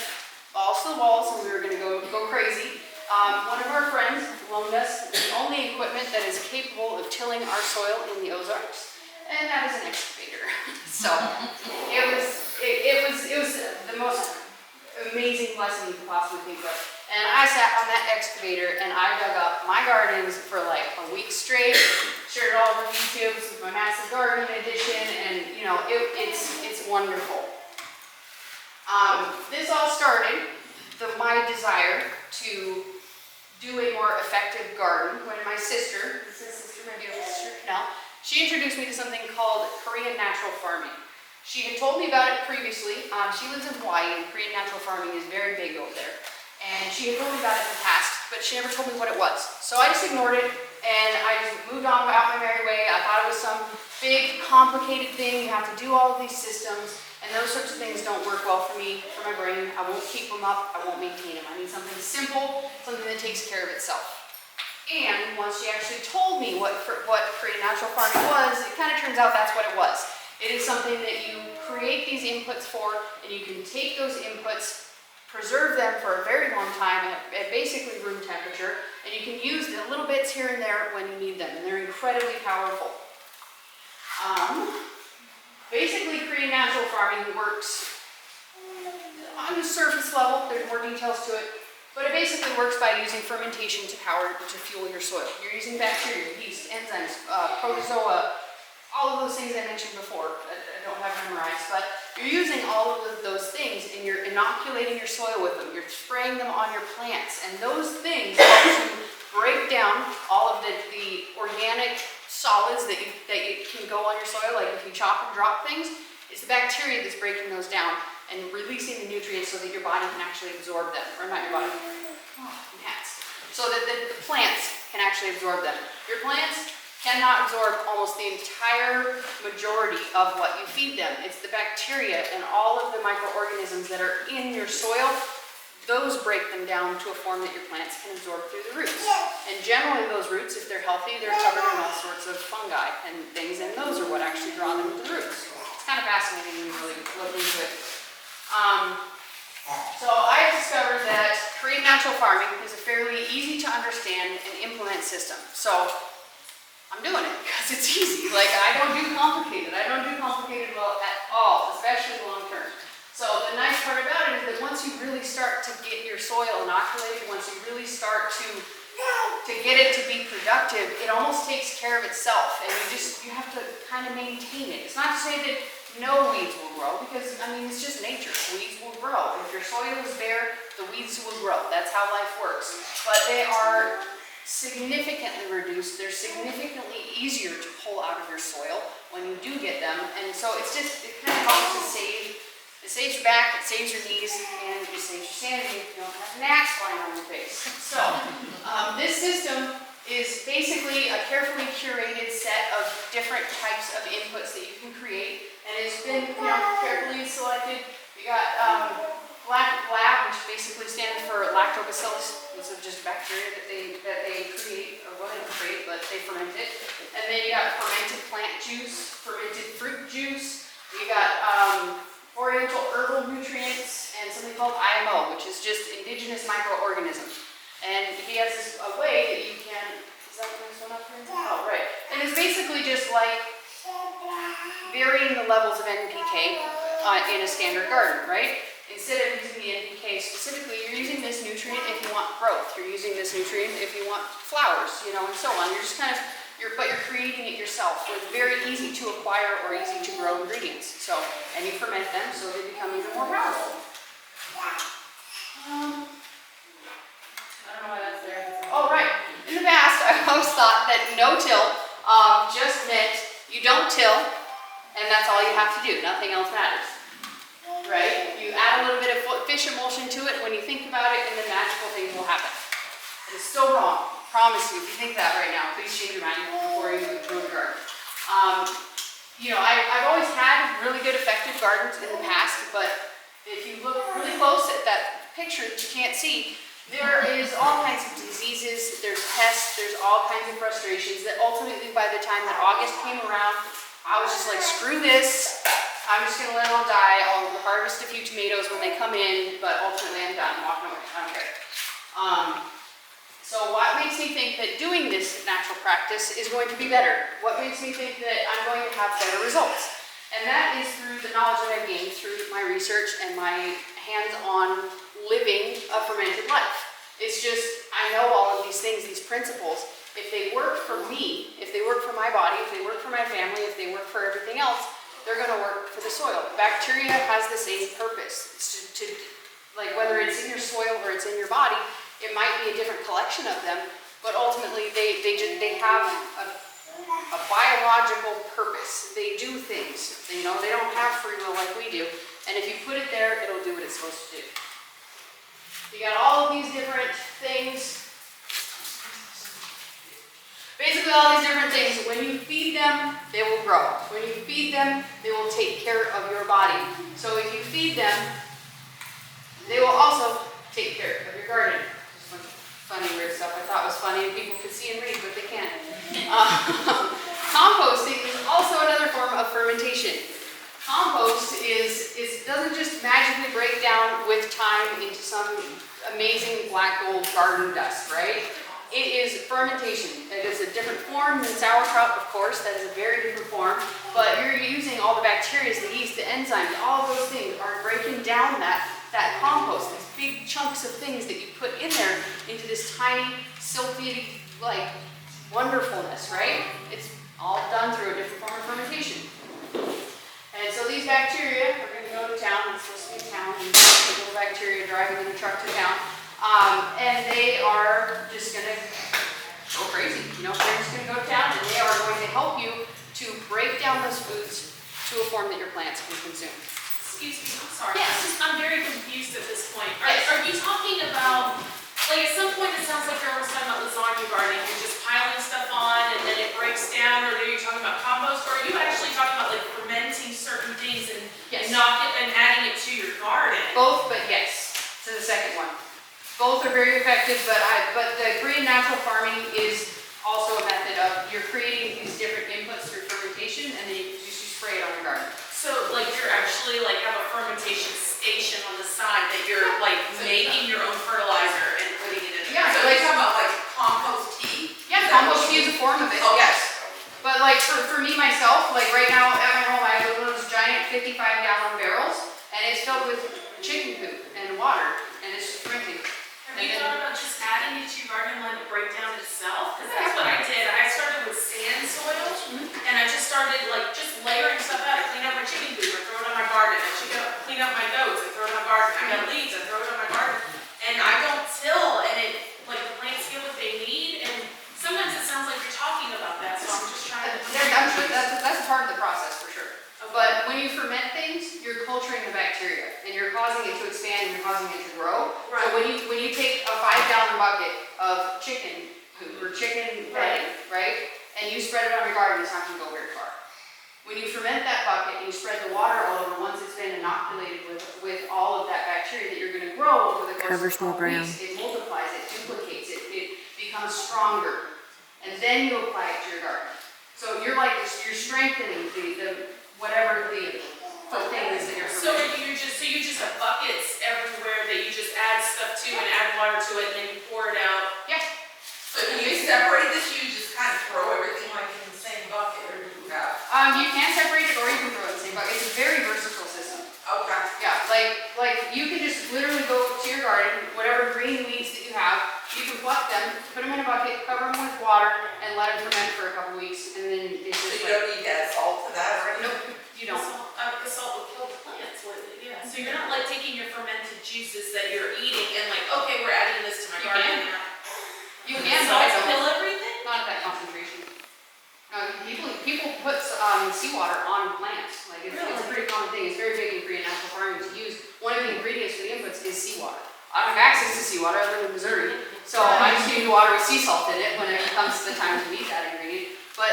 balls to the walls and we were going to go crazy. One of our friends loaned us the only equipment that is capable of tilling our soil in the Ozarks, and that is an excavator. So it was the most amazing blessing you could possibly think of. And I sat on that excavator and I dug up my gardens for like a week straight, shared it all over YouTube with my massive gardening edition, and you know, it's wonderful. This all started my desire to do a more effective garden when my sister, this is my beautiful sister Canal, she introduced me to something called Korean natural farming. She had told me about it previously. She lives in Hawaii and Korean natural farming is very big over there. And she had told me about it in the past, but she never told me what it was. So I just ignored it and I just moved on about my merry way. I thought it was some big, complicated thing. You have to do all of these systems. And those sorts of things don't work well for me, for my brain. I won't keep them up, I won't maintain them. I need something simple, something that takes care of itself. And once she actually told me what Korean natural farming was, it kind of turns out that's what it was. It is something that you create these inputs for, and you can take those inputs, preserve them for a very long time at basically room temperature, and you can use the little bits here and there when you need them, and they're incredibly powerful. Basically, Korean natural farming works on the surface level. There's more details to it, but it basically works by using fermentation to fuel your soil. You're using bacteria, yeast, enzymes, protozoa, all of those things I mentioned before. I don't have memorized, but you're using all of those things and you're inoculating your soil with them. You're spraying them on your plants, and those things help to break down all of the organic solids that you can go on your soil, like if you chop and drop things, it's the bacteria that's breaking those down and releasing the nutrients so that your body can actually absorb them, or not your body, gnats, so that the plants can actually absorb them. Your plants cannot absorb almost the entire majority of what you feed them. It's the bacteria and all of the microorganisms that are in your soil. Those break them down to a form that your plants can absorb through the roots. And generally those roots, if they're healthy, they're covered in all sorts of fungi and things, and those are what actually draw them to the roots. It's kind of fascinating when you really look into it. So I discovered that Korean natural farming is a fairly easy to understand and implement system. So I'm doing it because it's easy. Like, I don't do complicated. I don't do complicated well at all, especially long term. So the nice part about it is that once you really start to get your soil inoculated, once you really start to get it to be productive, it almost takes care of itself, and you have to kind of maintain it. It's not to say that no weeds will grow, because I mean it's just nature. Weeds will grow. If your soil is bare, the weeds will grow. That's how life works. But they are significantly reduced. They're significantly easier to pull out of your soil when you do get them, and so it kind of helps to save. It saves your back, it saves your knees, and it saves your sanity if you don't have gnats flying on your face. So, this system is basically a carefully curated set of different types of inputs that you can create, and it's been carefully selected. We got lab, which basically stands for lactobacillus. This is just bacteria that they create, or well, they don't create, but they ferment it. And then you got fermented plant juice, fermented fruit juice. You got Oriental herbal nutrients and something called IMO, which is just indigenous microorganism. And he has a way that you can, is that the next one up here? Oh, right. And it's basically just like varying the levels of NPK in a standard garden, right? Instead of using the NPK specifically, you're using this nutrient if you want growth. You're using this nutrient if you want flowers, you know, and so on. You're just kind of, but you're creating it yourself with very easy to acquire or easy to grow ingredients. So, and you ferment them so they become even more powerful. I don't know why that's there. Oh, right. In the past, I always thought that no-till just meant you don't till, and that's all you have to do. Nothing else matters. Right? You add a little bit of fish emulsion to it when you think about it, and then magical things will happen. It is still wrong. Promise you, if you think that right now, please change your mind before you grow the garden. You know, I've always had really good effective gardens in the past, but if you look really close at that picture that you can't see, there is all kinds of diseases, there's pests, there's all kinds of frustrations that ultimately by the time that August came around, I was just like, screw this. I'm just going to let it all die. I'll harvest a few tomatoes when they come in, but ultimately I'm done. I'm walking away. I don't care. So what makes me think that doing this natural practice is going to be better? What makes me think that I'm going to have better results? And that is through the knowledge that I've gained through my research and my hands-on living a fermented life. It's just, I know all of these things, these principles. If they work for me, if they work for my body, if they work for my family, if they work for everything else, they're going to work for the soil. Bacteria has the same purpose. It's to like whether it's in your soil or it's in your body, it might be a different collection of them, but ultimately they have a biological purpose. They do things. You know, they don't have free will like we do. And if you put it there, it'll do what it's supposed to do. You got all of these different things. Basically all these different things, when you feed them, they will grow. When you feed them, they will take care of your body. So if you feed them, they will also take care of your garden. Just a bunch of funny, weird stuff I thought was funny and people could see and read, but they can't. Composting is also another form of fermentation. Compost doesn't just magically break down with time into some amazing black gold garden dust, right? It is fermentation. It is a different form than sauerkraut, of course. That is a very different form. But you're using all the bacteria, the yeast, the enzymes, all of those things are breaking down that compost, these big chunks of things that you put in there into this tiny, silky, like, wonderfulness, right? It's all done through a different form of fermentation. And so these bacteria are going to go to town. It's supposed to be town. And little bacteria driving in the truck to town. And they are just going to go crazy. You know, they're just going to go to town and they are going to help you to break down those foods to a form that your plants can consume. Excuse me, I'm sorry. Yes. I'm very confused at this point. Yes. Are you talking about, like at some point it sounds like you're almost talking about lasagna gardening. You're just piling stuff on and then it breaks down, or are you talking about compost? Or are you actually talking about like fermenting certain things and, Yes. and adding it to your garden? Both, but yes, to the second one. Both are very effective, but the green natural farming is also a method of you're creating these different inputs through fermentation, and then you spray it on your garden. So like you're actually like have a fermentation station on the side that you're like making your own fertilizer and putting it in. Yeah, So like talking about like compost tea? Yeah, compost tea is a form of it. Oh. Yes. But like for me myself, like right now at my home, I have those giant 55-gallon barrels, and it's filled with chicken poop and water, and it's just drinking. Have you thought about just adding it to your garden and letting it break down itself? Because that's what I did. I started with sand soil, and I just started like just layering stuff out. I clean up my chicken coop, I throw it on my garden. I clean up my goats, I throw it on my garden. I got leaves, I throw it on my garden. And I don't till, and it like the plants get what they need. And sometimes it sounds like you're talking about that, so I'm just trying to. I'm sure that's a part of the process for sure. But when you ferment things, you're culturing the bacteria, and you're causing it to expand, and you're causing it to grow. Right. So when you take a 5-gallon bucket of chicken poop or chicken bedding, right, and you spread it on your garden, it's not going to go very far. When you ferment that bucket and you spread the water all over, once it's been inoculated with all of that bacteria that you're going to grow over the course of a couple weeks, it multiplies, it duplicates, it becomes stronger, and then you apply it to your garden. So you're strengthening the whatever the for things that you're So fermenting. you just have buckets everywhere that you just add stuff to and add water to it and then you pour it out? Yeah. So when you separate this, you just kind of throw everything like in the same bucket, or do you have? You can separate it or you can throw it in the same bucket. It's a very versatile system. Okay. Yeah, like you can just literally go to your garden, whatever green weeds that you have, you can pluck them, put them in a bucket, cover them with water, and let them ferment for a couple weeks, and then it's So just you don't need to add salt to that or anything? nope, you don't. The salt will kill the plants, yeah. So you're not like taking your fermented juices that you're eating and like, okay, we're adding this to my You garden can. now. You can, but Salt I don't. kill everything? Not at that concentration. People put seawater on plants. Like it's a pretty common thing. It's very big in Korean natural farming to use. One of the ingredients for the inputs is seawater. I don't have access to seawater. I live in Missouri, so I just use water with sea salt in it when it comes to the time to need that ingredient. But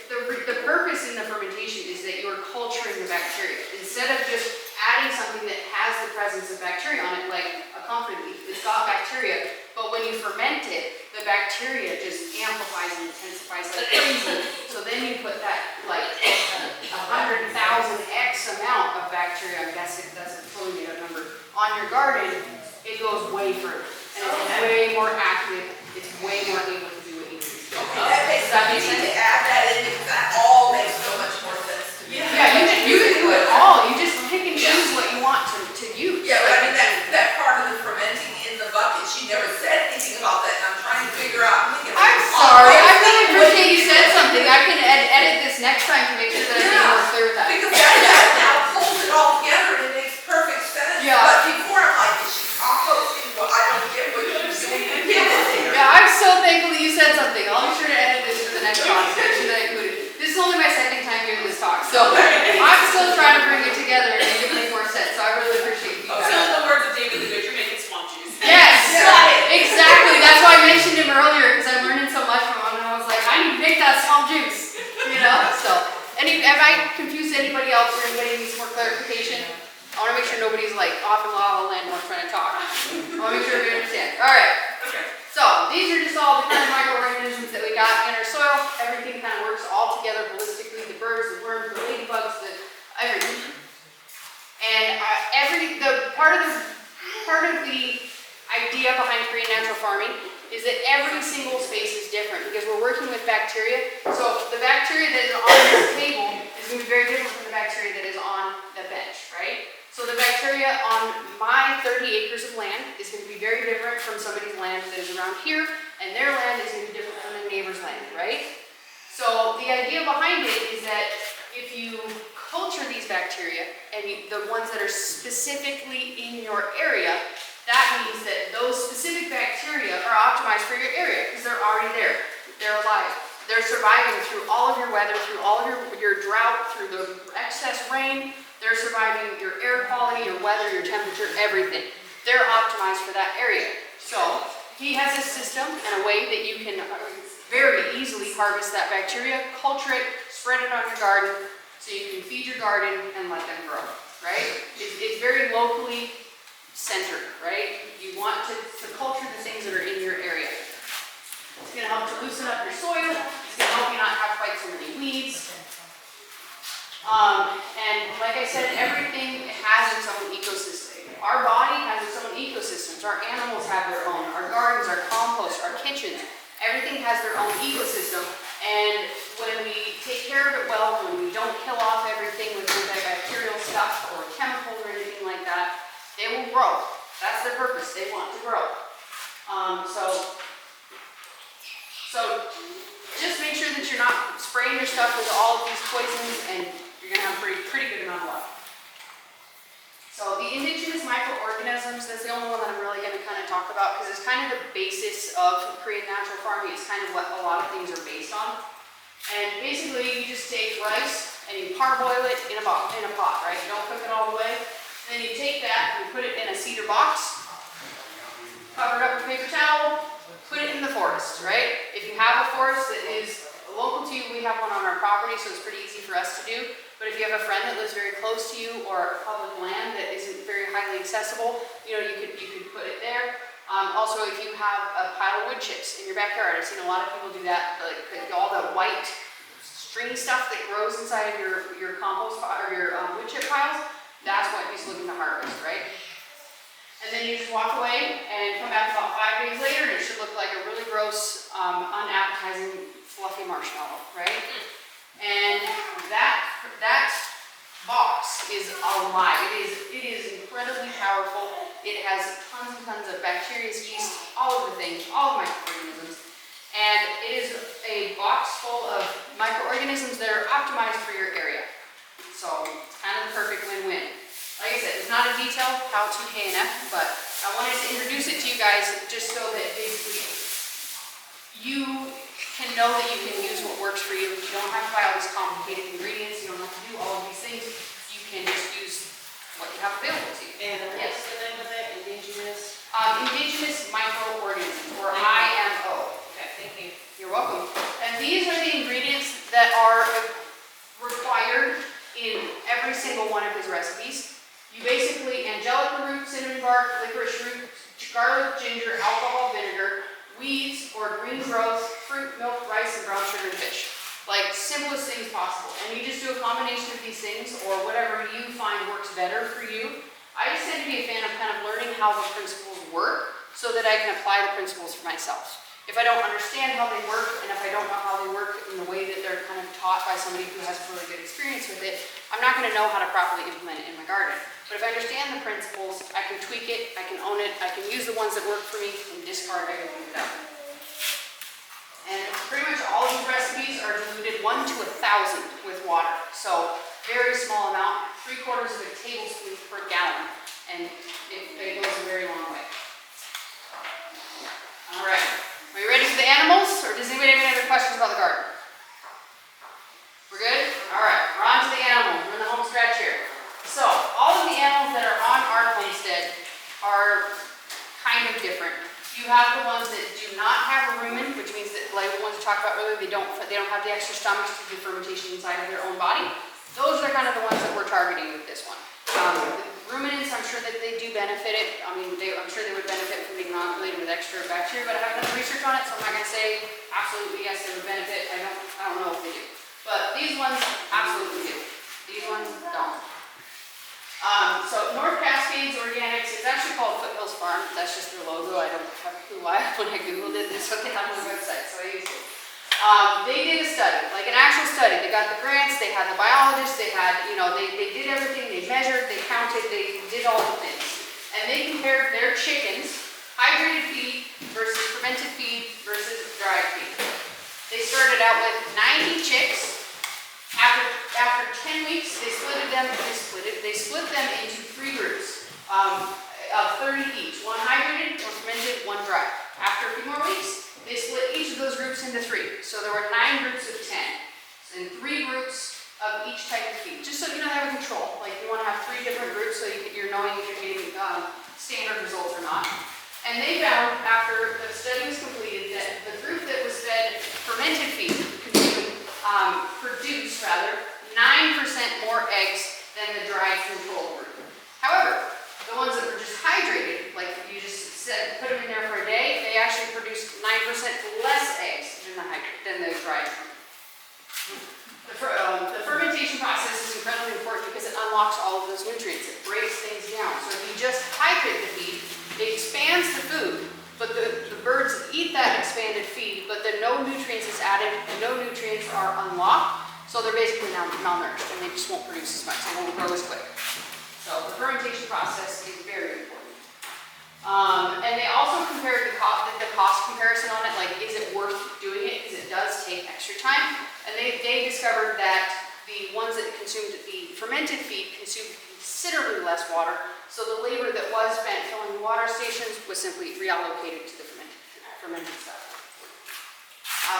the purpose in the fermentation is that you're culturing the bacteria instead of just adding something that has the presence of bacteria on it, like a comfrey leaf. It's got bacteria, but when you ferment it, the bacteria just amplifies and intensifies like crazy. So then you put that like 100,000 X amount of bacteria, I'm guessing that's a totally made up number, on your garden, it goes way further. And it's way more active, it's way more able to do what you need to do. Okay, Does that make you sense? need to add that in because that all makes so much more sense to me. Yeah, you can do it all. You just pick and choose what you want to use. Yeah, but I mean, that part of the fermenting in the bucket, she never said anything about that, and I'm trying to figure out. I'm sorry, I really appreciate you said something. I can edit this next time to make sure that I'm more clear with that. Because that now pulls it all together and it makes perfect sense. Yeah. But before I'm like, is she composting? Well, I don't get what you're doing. Yeah, I'm so thankful that you said something. I'll be sure to edit this for the next talk, so make sure that I include it. This is only my second time doing this talk, so I'm still trying to bring it together and make it make more sense, so I really appreciate you So guys. in the words of David the Good, you're making swamp juice. Yes, Got it. exactly. That's why I mentioned him earlier, because I'm learning so much from him, and I was like, I need to make that swamp juice, you know? So, have I confused anybody else or anybody needs more clarification? I want to make sure nobody's like off in La La Land while trying to talk. I want to make sure everybody understands. All right. Okay. So these are just all the kind of microorganisms that we got in our soil. Everything kind of works all together holistically. The birds, the worms, the ladybugs, everything. And part of the idea behind Korean natural farming is that every single space is different because we're working with bacteria. So the bacteria that is on this table is going to be very different from the bacteria that is on the bench, right? So the bacteria on my 30 acres of land is going to be very different from somebody's land that is around here, and their land is going to be different from their neighbor's land, right? So the idea behind it is that if you culture these bacteria, and the ones that are specifically in your area, that means that those specific bacteria are optimized for your area because they're already there. They're alive. They're surviving through all of your weather, through all of your drought, through the excess rain. They're surviving your air quality, your weather, your temperature, everything. They're optimized for that area. So he has a system and a way that you can very easily harvest that bacteria, culture it, spread it on your garden, so you can feed your garden and let them grow, right? It's very locally centered, right? You want to culture the things that are in your area. It's going to help to loosen up your soil. It's going to help you not have quite so many weeds. And like I said, everything has its own ecosystem. Our body has its own ecosystems. Our animals have their own. Our gardens, our compost, our kitchens, everything has their own ecosystem. And when we take care of it well, when we don't kill off everything with antibacterial stuff or chemicals or anything like that, they will grow. That's their purpose. They want to grow. So just make sure that you're not spraying your stuff with all of these poisons, and you're going to have a pretty good amount of luck. So the indigenous microorganisms, that's the only one that I'm really going to kind of talk about because it's kind of the basis of Korean natural farming. It's kind of what a lot of things are based on. And basically, you just take rice and you parboil it in a pot, right? You don't cook it all the way. Then you take that and put it in a cedar box, cover it up with paper towel, put it in the forest, right? If you have a forest that is local to you, we have one on our property, so it's pretty easy for us to do. But if you have a friend that lives very close to you or public land that isn't very highly accessible, you could put it there. Also, if you have a pile of wood chips in your backyard, I've seen a lot of people do that, like all the white stringy stuff that grows inside of your compost or your wood chip piles, that's what he's looking to harvest, right? And then you just walk away and come back about 5 days later and it should look like a really gross, unappetizing, fluffy marshmallow, right? And that box is alive. It is incredibly powerful. It has tons and tons of bacteria, yeast, all of the things, all of microorganisms. And it is a box full of microorganisms that are optimized for your area. So it's kind of the perfect win-win. Like I said, it's not a detailed how-to KNF, but I wanted to introduce it to you guys just so that basically you can know that you can use what works for you. You don't have to buy all these complicated ingredients. You don't have to do all of these things. You can just use what you have available to you. And yes. what's the name of that? Indigenous? Indigenous microorganisms, or IMO. Okay, thank you. You're welcome. And these are the ingredients that are required in every single one of his recipes. You basically, angelica root, cinnamon bark, licorice root, garlic, ginger, alcohol, vinegar, weeds or green growth, fruit, milk, rice, and brown sugar and fish. Like, simplest things possible. And you just do a combination of these things or whatever you find works better for you. I just tend to be a fan of kind of learning how the principles work so that I can apply the principles for myself. If I don't understand how they work, and if I don't know how they work in the way that they're kind of taught by somebody who has really good experience with it, I'm not going to know how to properly implement it in my garden. But if I understand the principles, I can tweak it, I can own it, I can use the ones that work for me, and discard everything without. And pretty much all of these recipes are diluted 1 to 1,000 with water. So very small amount, 3/4 of a tablespoon per gallon, and it goes a very long way. All right. Are you ready for the animals, or does anybody have any other questions about the garden? We're good? All right, we're on to the animals. We're in the home stretch here. So, all of the animals that are on our homestead are kind of different. You have the ones that do not have a rumen, which means that, like the ones we talked about earlier, they don't have the extra stomachs to do fermentation inside of their own body. Those are kind of the ones that we're targeting with this one. The ruminants, I'm sure that they do benefit it. I mean, I'm sure they would benefit from being inoculated with extra bacteria, but I haven't done research on it, so I'm not going to say absolutely yes, they would benefit. I don't know if they do. But these ones absolutely do. These ones don't. So North Cascades Organics is actually called Foothills Farm. That's just their logo. I don't have a clue why. When I Googled it, that's what they have on their website, so I used it. They did a study, like an actual study. They got the grants, they had the biologists, they had, they did everything, they measured, they counted, they did all the things. And they compared their chickens, hydrated feed versus fermented feed versus dried feed. They started out with 90 chicks. After 10 weeks, they split them into 3 groups of 30 each. One hydrated, one fermented, one dry. After a few more weeks, they split each of those groups into 3. So there were 9 groups of 10. So in 3 groups of each type of feed. Just so you know, they have a control. Like you want to have 3 different groups so you're knowing if you're getting standard results or not. And they found, after the study was completed, that the group that was fed fermented feed produced 9% more eggs than the dried control group. However, the ones that were just hydrated, like you just put them in there for a day, they actually produced 9% less eggs than the dried group. The fermentation process is incredibly important because it unlocks all of those nutrients. It breaks things down. So if you just hydrate the feed, it expands the food, but the birds eat that expanded feed, but then no nutrients is added, no nutrients are unlocked, so they're basically malnourished and they just won't produce as much, they won't grow as quick. So the fermentation process is very important. And they also compared the cost comparison on it, like is it worth doing it, because it does take extra time. And they discovered that the ones that consumed the fermented feed consumed considerably less water, so the labor that was spent filling the water stations was simply reallocated to the fermented stuff.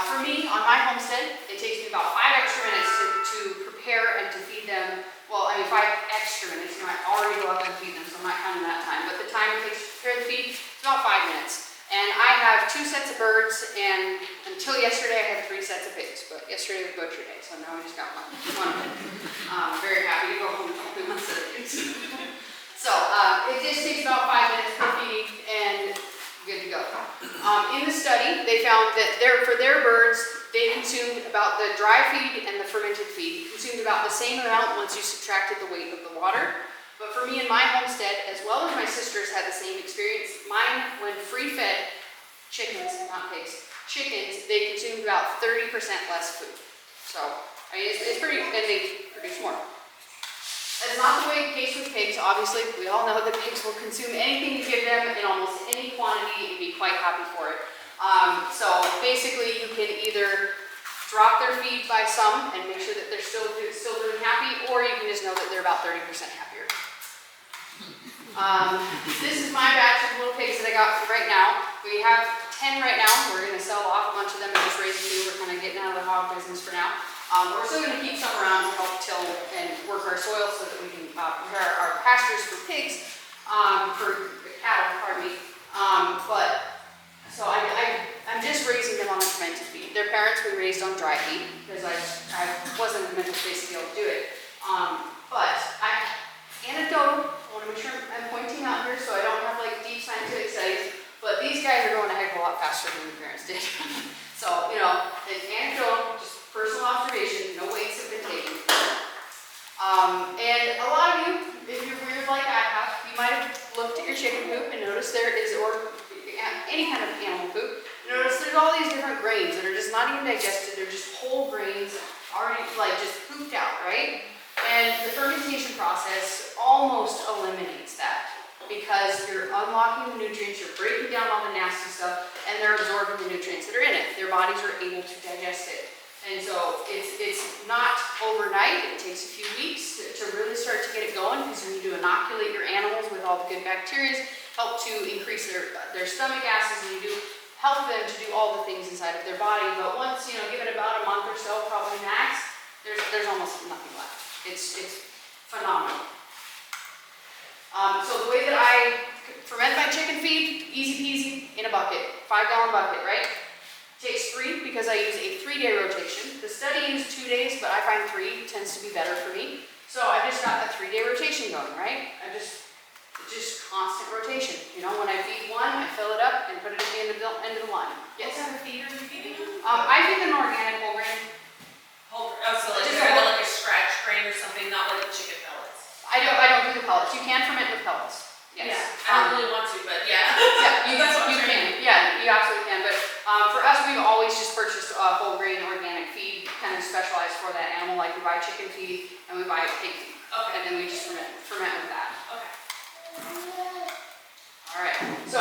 For me, on my homestead, it takes me about 5 extra minutes to prepare and to feed them. Well, I mean 5 extra minutes, I already go up and feed them, so I'm not counting that time. But the time it takes to prepare the feed, it's about 5 minutes. And I have 2 sets of birds, and until yesterday I had 3 sets of pigs. But yesterday was butcher day, so now I just got one of them. I'm very happy to go home and only 1 set of pigs. So it just takes about 5 minutes per feed, and good to go. In the study, they found that for their birds, they consumed about the dry feed and the fermented feed, consumed about the same amount once you subtracted the weight of the water. But for me and my homestead, as well as my sisters had the same experience, mine, when free-fed chickens, not pigs, chickens, they consumed about 30% less food. So, I mean, it's pretty, and they produce more. That's not the case with pigs. Obviously, we all know that pigs will consume anything you give them in almost any quantity and be quite happy for it. So basically, you can either drop their feed by some and make sure that they're still doing happy, or you can just know that they're about 30% happier. This is my batch of little pigs that I got right now. We have 10 right now. We're going to sell off a bunch of them and just raise a few. We're kind of getting out of the hog business for now. We're still going to keep some around to help till and work our soil so that we can prepare our pastures for pigs, for cattle, pardon me. So I'm just raising them on a fermented feed. Their parents were raised on dry feed because I wasn't in a mental space to be able to do it. Anecdotal, I want to make sure I'm pointing out here so I don't have like deep scientific studies, but these guys are going a heck of a lot faster than their parents did. So, you know, it's anecdotal, just personal observation, no weights have been taken. And a lot of you, if you're weird like I have, you might have looked at your chicken coop and noticed there is, or any kind of animal food, notice there's all these different grains that are just not even digested, they're just whole grains, already like just pooped out, right? And the fermentation process almost eliminates that because you're unlocking the nutrients, you're breaking down all the nasty stuff, and they're absorbing the nutrients that are in it. Their bodies are able to digest it. And so it's not overnight, it takes a few weeks to really start to get it going because you need to inoculate your animals with all the good bacteria, help to increase their stomach acids, and you do help them to do all the things inside of their body. But once, you know, give it about a month or so, probably max, there's almost nothing left. It's phenomenal. So the way that I ferment my chicken feed, easy peasy, in a bucket, 5-gallon bucket, right? Takes 3 because I use a 3-day rotation. The study used 2 days, but I find 3 tends to be better for me. So I just got a 3-day rotation going, right? It's just constant rotation. You know, when I feed one, I fill it up and put it at the end of the line. Yes. What kind of feed are you feeding them? I feed them organic whole grain. So like Just kind of like a scratch grain or something, not like chicken pellets. I don't do the pellets. You can ferment with pellets. Yes. Yeah, I don't really want to, but yeah. Yeah, That's what I'm you saying. can. Yeah, you absolutely can. But for us, we've always just purchased whole grain organic feed, kind of specialized for that animal. Like we buy chicken feed and we buy pig feed. Okay. And then we just ferment with that. Okay. All right. So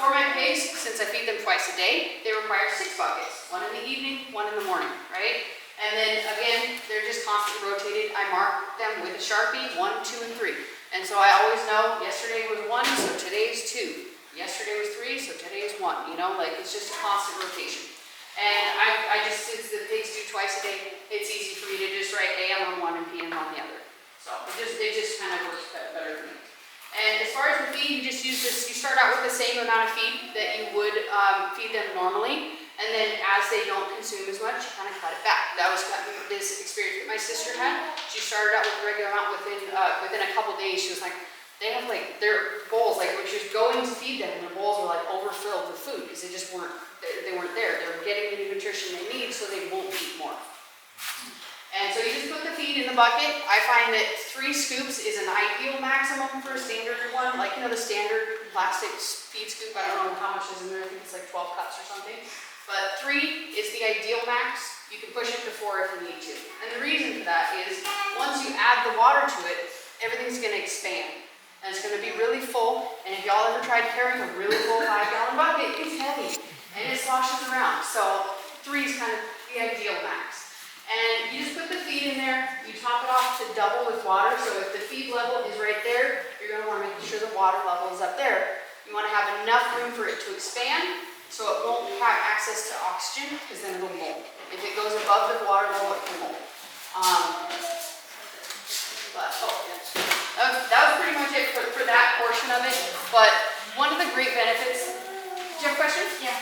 for my pigs, since I feed them twice a day, they require 6 buckets. 1 in the evening, 1 in the morning, right? And then again, they're just constantly rotated. I mark them with a Sharpie, 1, 2, and 3. And so I always know yesterday was 1, so today's 2. Yesterday was 3, so today is 1. You know, like it's just a constant rotation. And I just, since the pigs do twice a day, it's easy for me to just write AM on one and PM on the other. So it just kind of works better for me. And as far as the feed, you just use this, you start out with the same amount of feed that you would feed them normally. And then as they don't consume as much, you kind of cut it back. That was kind of this experience that my sister had. She started out with a regular amount within a couple days. She was like, they have like their bowls, like when she was going to feed them, their bowls were like overfilled with food because they just weren't there. They were getting the nutrition they need so they won't eat more. And so you just put the feed in the bucket. I find that 3 scoops is an ideal maximum for a standard one. Like, you know, the standard plastic feed scoop, I don't know how much is in there. I think it's like 12 cups or something. But 3 is the ideal max. You can push it to 4 if you need to. And the reason for that is once you add the water to it, everything's going to expand. And it's going to be really full. And if y'all ever tried carrying a really full 5-gallon bucket, it's heavy. And it sloshes around. So 3 is kind of the ideal max. And you just put the feed in there. You top it off to double with water. So if the feed level is right there, you're going to want to make sure the water level is up there. You want to have enough room for it to expand, so it won't have access to oxygen, because then it'll mold. If it goes above the water level, it can mold. That was pretty much it for that portion of it. But one of the great benefits. Do you have a question? Yeah.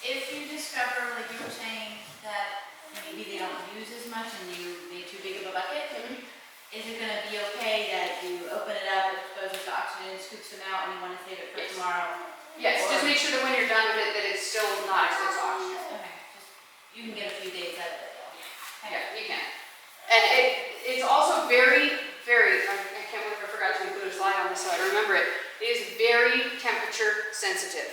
If you discover, like you were saying, that maybe they don't use as much and you made too big of a bucket, is it going to be okay that you open it up, exposes to oxygen, scoops them out, and you want to save it for tomorrow? Yes, just make sure that when you're done with it, that it's still not exposed to oxygen. Okay, just You can get a few days out of it though. Yeah, you can. And it's also very, I can't believe I forgot to include a slide on this so I remember it. It is very temperature sensitive.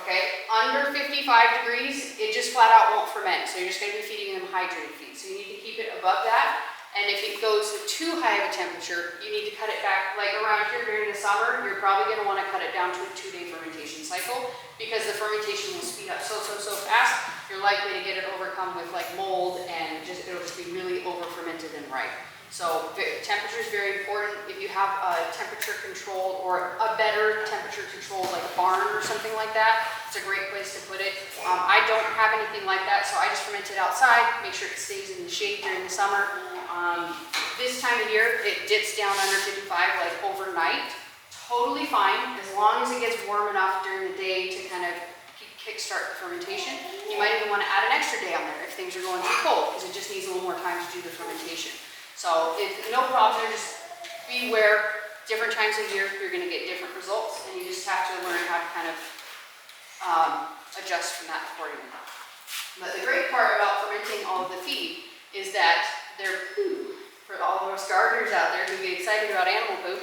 Okay, under 55 degrees, it just flat out won't ferment. So you're just going to be feeding them hydrated feed. So you need to keep it above that. And if it goes too high of a temperature, you need to cut it back. Like around here during the summer, you're probably going to want to cut it down to a 2-day fermentation cycle because the fermentation will speed up so fast. You're likely to get it overcome with like mold and it'll just be really over fermented and ripe. So temperature is very important. If you have a temperature controlled or a better temperature controlled like a barn or something like that, it's a great place to put it. I don't have anything like that, so I just ferment it outside, make sure it stays in the shade during the summer. This time of year, it dips down under 55 like overnight. Totally fine, as long as it gets warm enough during the day to kind of kickstart the fermentation. You might even want to add an extra day on there if things are going too cold, because it just needs a little more time to do the fermentation. So no problem there, just beware. Different times of year, you're going to get different results, and you just have to learn how to kind of adjust from that accordingly. But the great part about fermenting all of the feed is that their poo, for all of us gardeners out there who get excited about animal poop,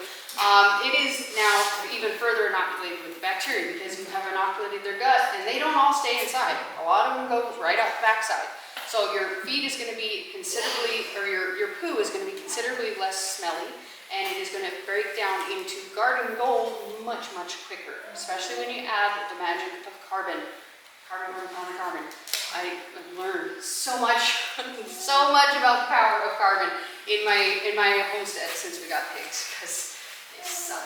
it is now even further inoculated with bacteria because you have inoculated their gut, and they don't all stay inside. A lot of them go right out the backside. So your feed is going to be considerably, or your poo is going to be considerably less smelly, and it is going to break down into garden gold much quicker, especially when you add the magic of carbon. Carbon. I learned so much about the power of carbon in my homestead since we got pigs, because they suck.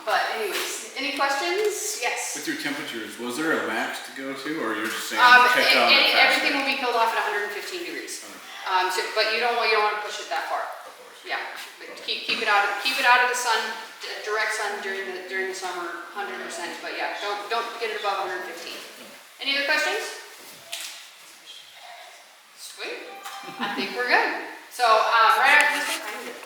But anyways, any questions? Yes. With your temperatures, was there a max to go to, or you're just saying check on it everything will be killed off at 115 degrees. But you don't want to push it that far. Of course. Yeah, but keep it out of the sun, direct sun during the summer, 100%. But yeah, don't get it above 115. Any other questions? Sweet. I think we're good. So right after this, I'm good.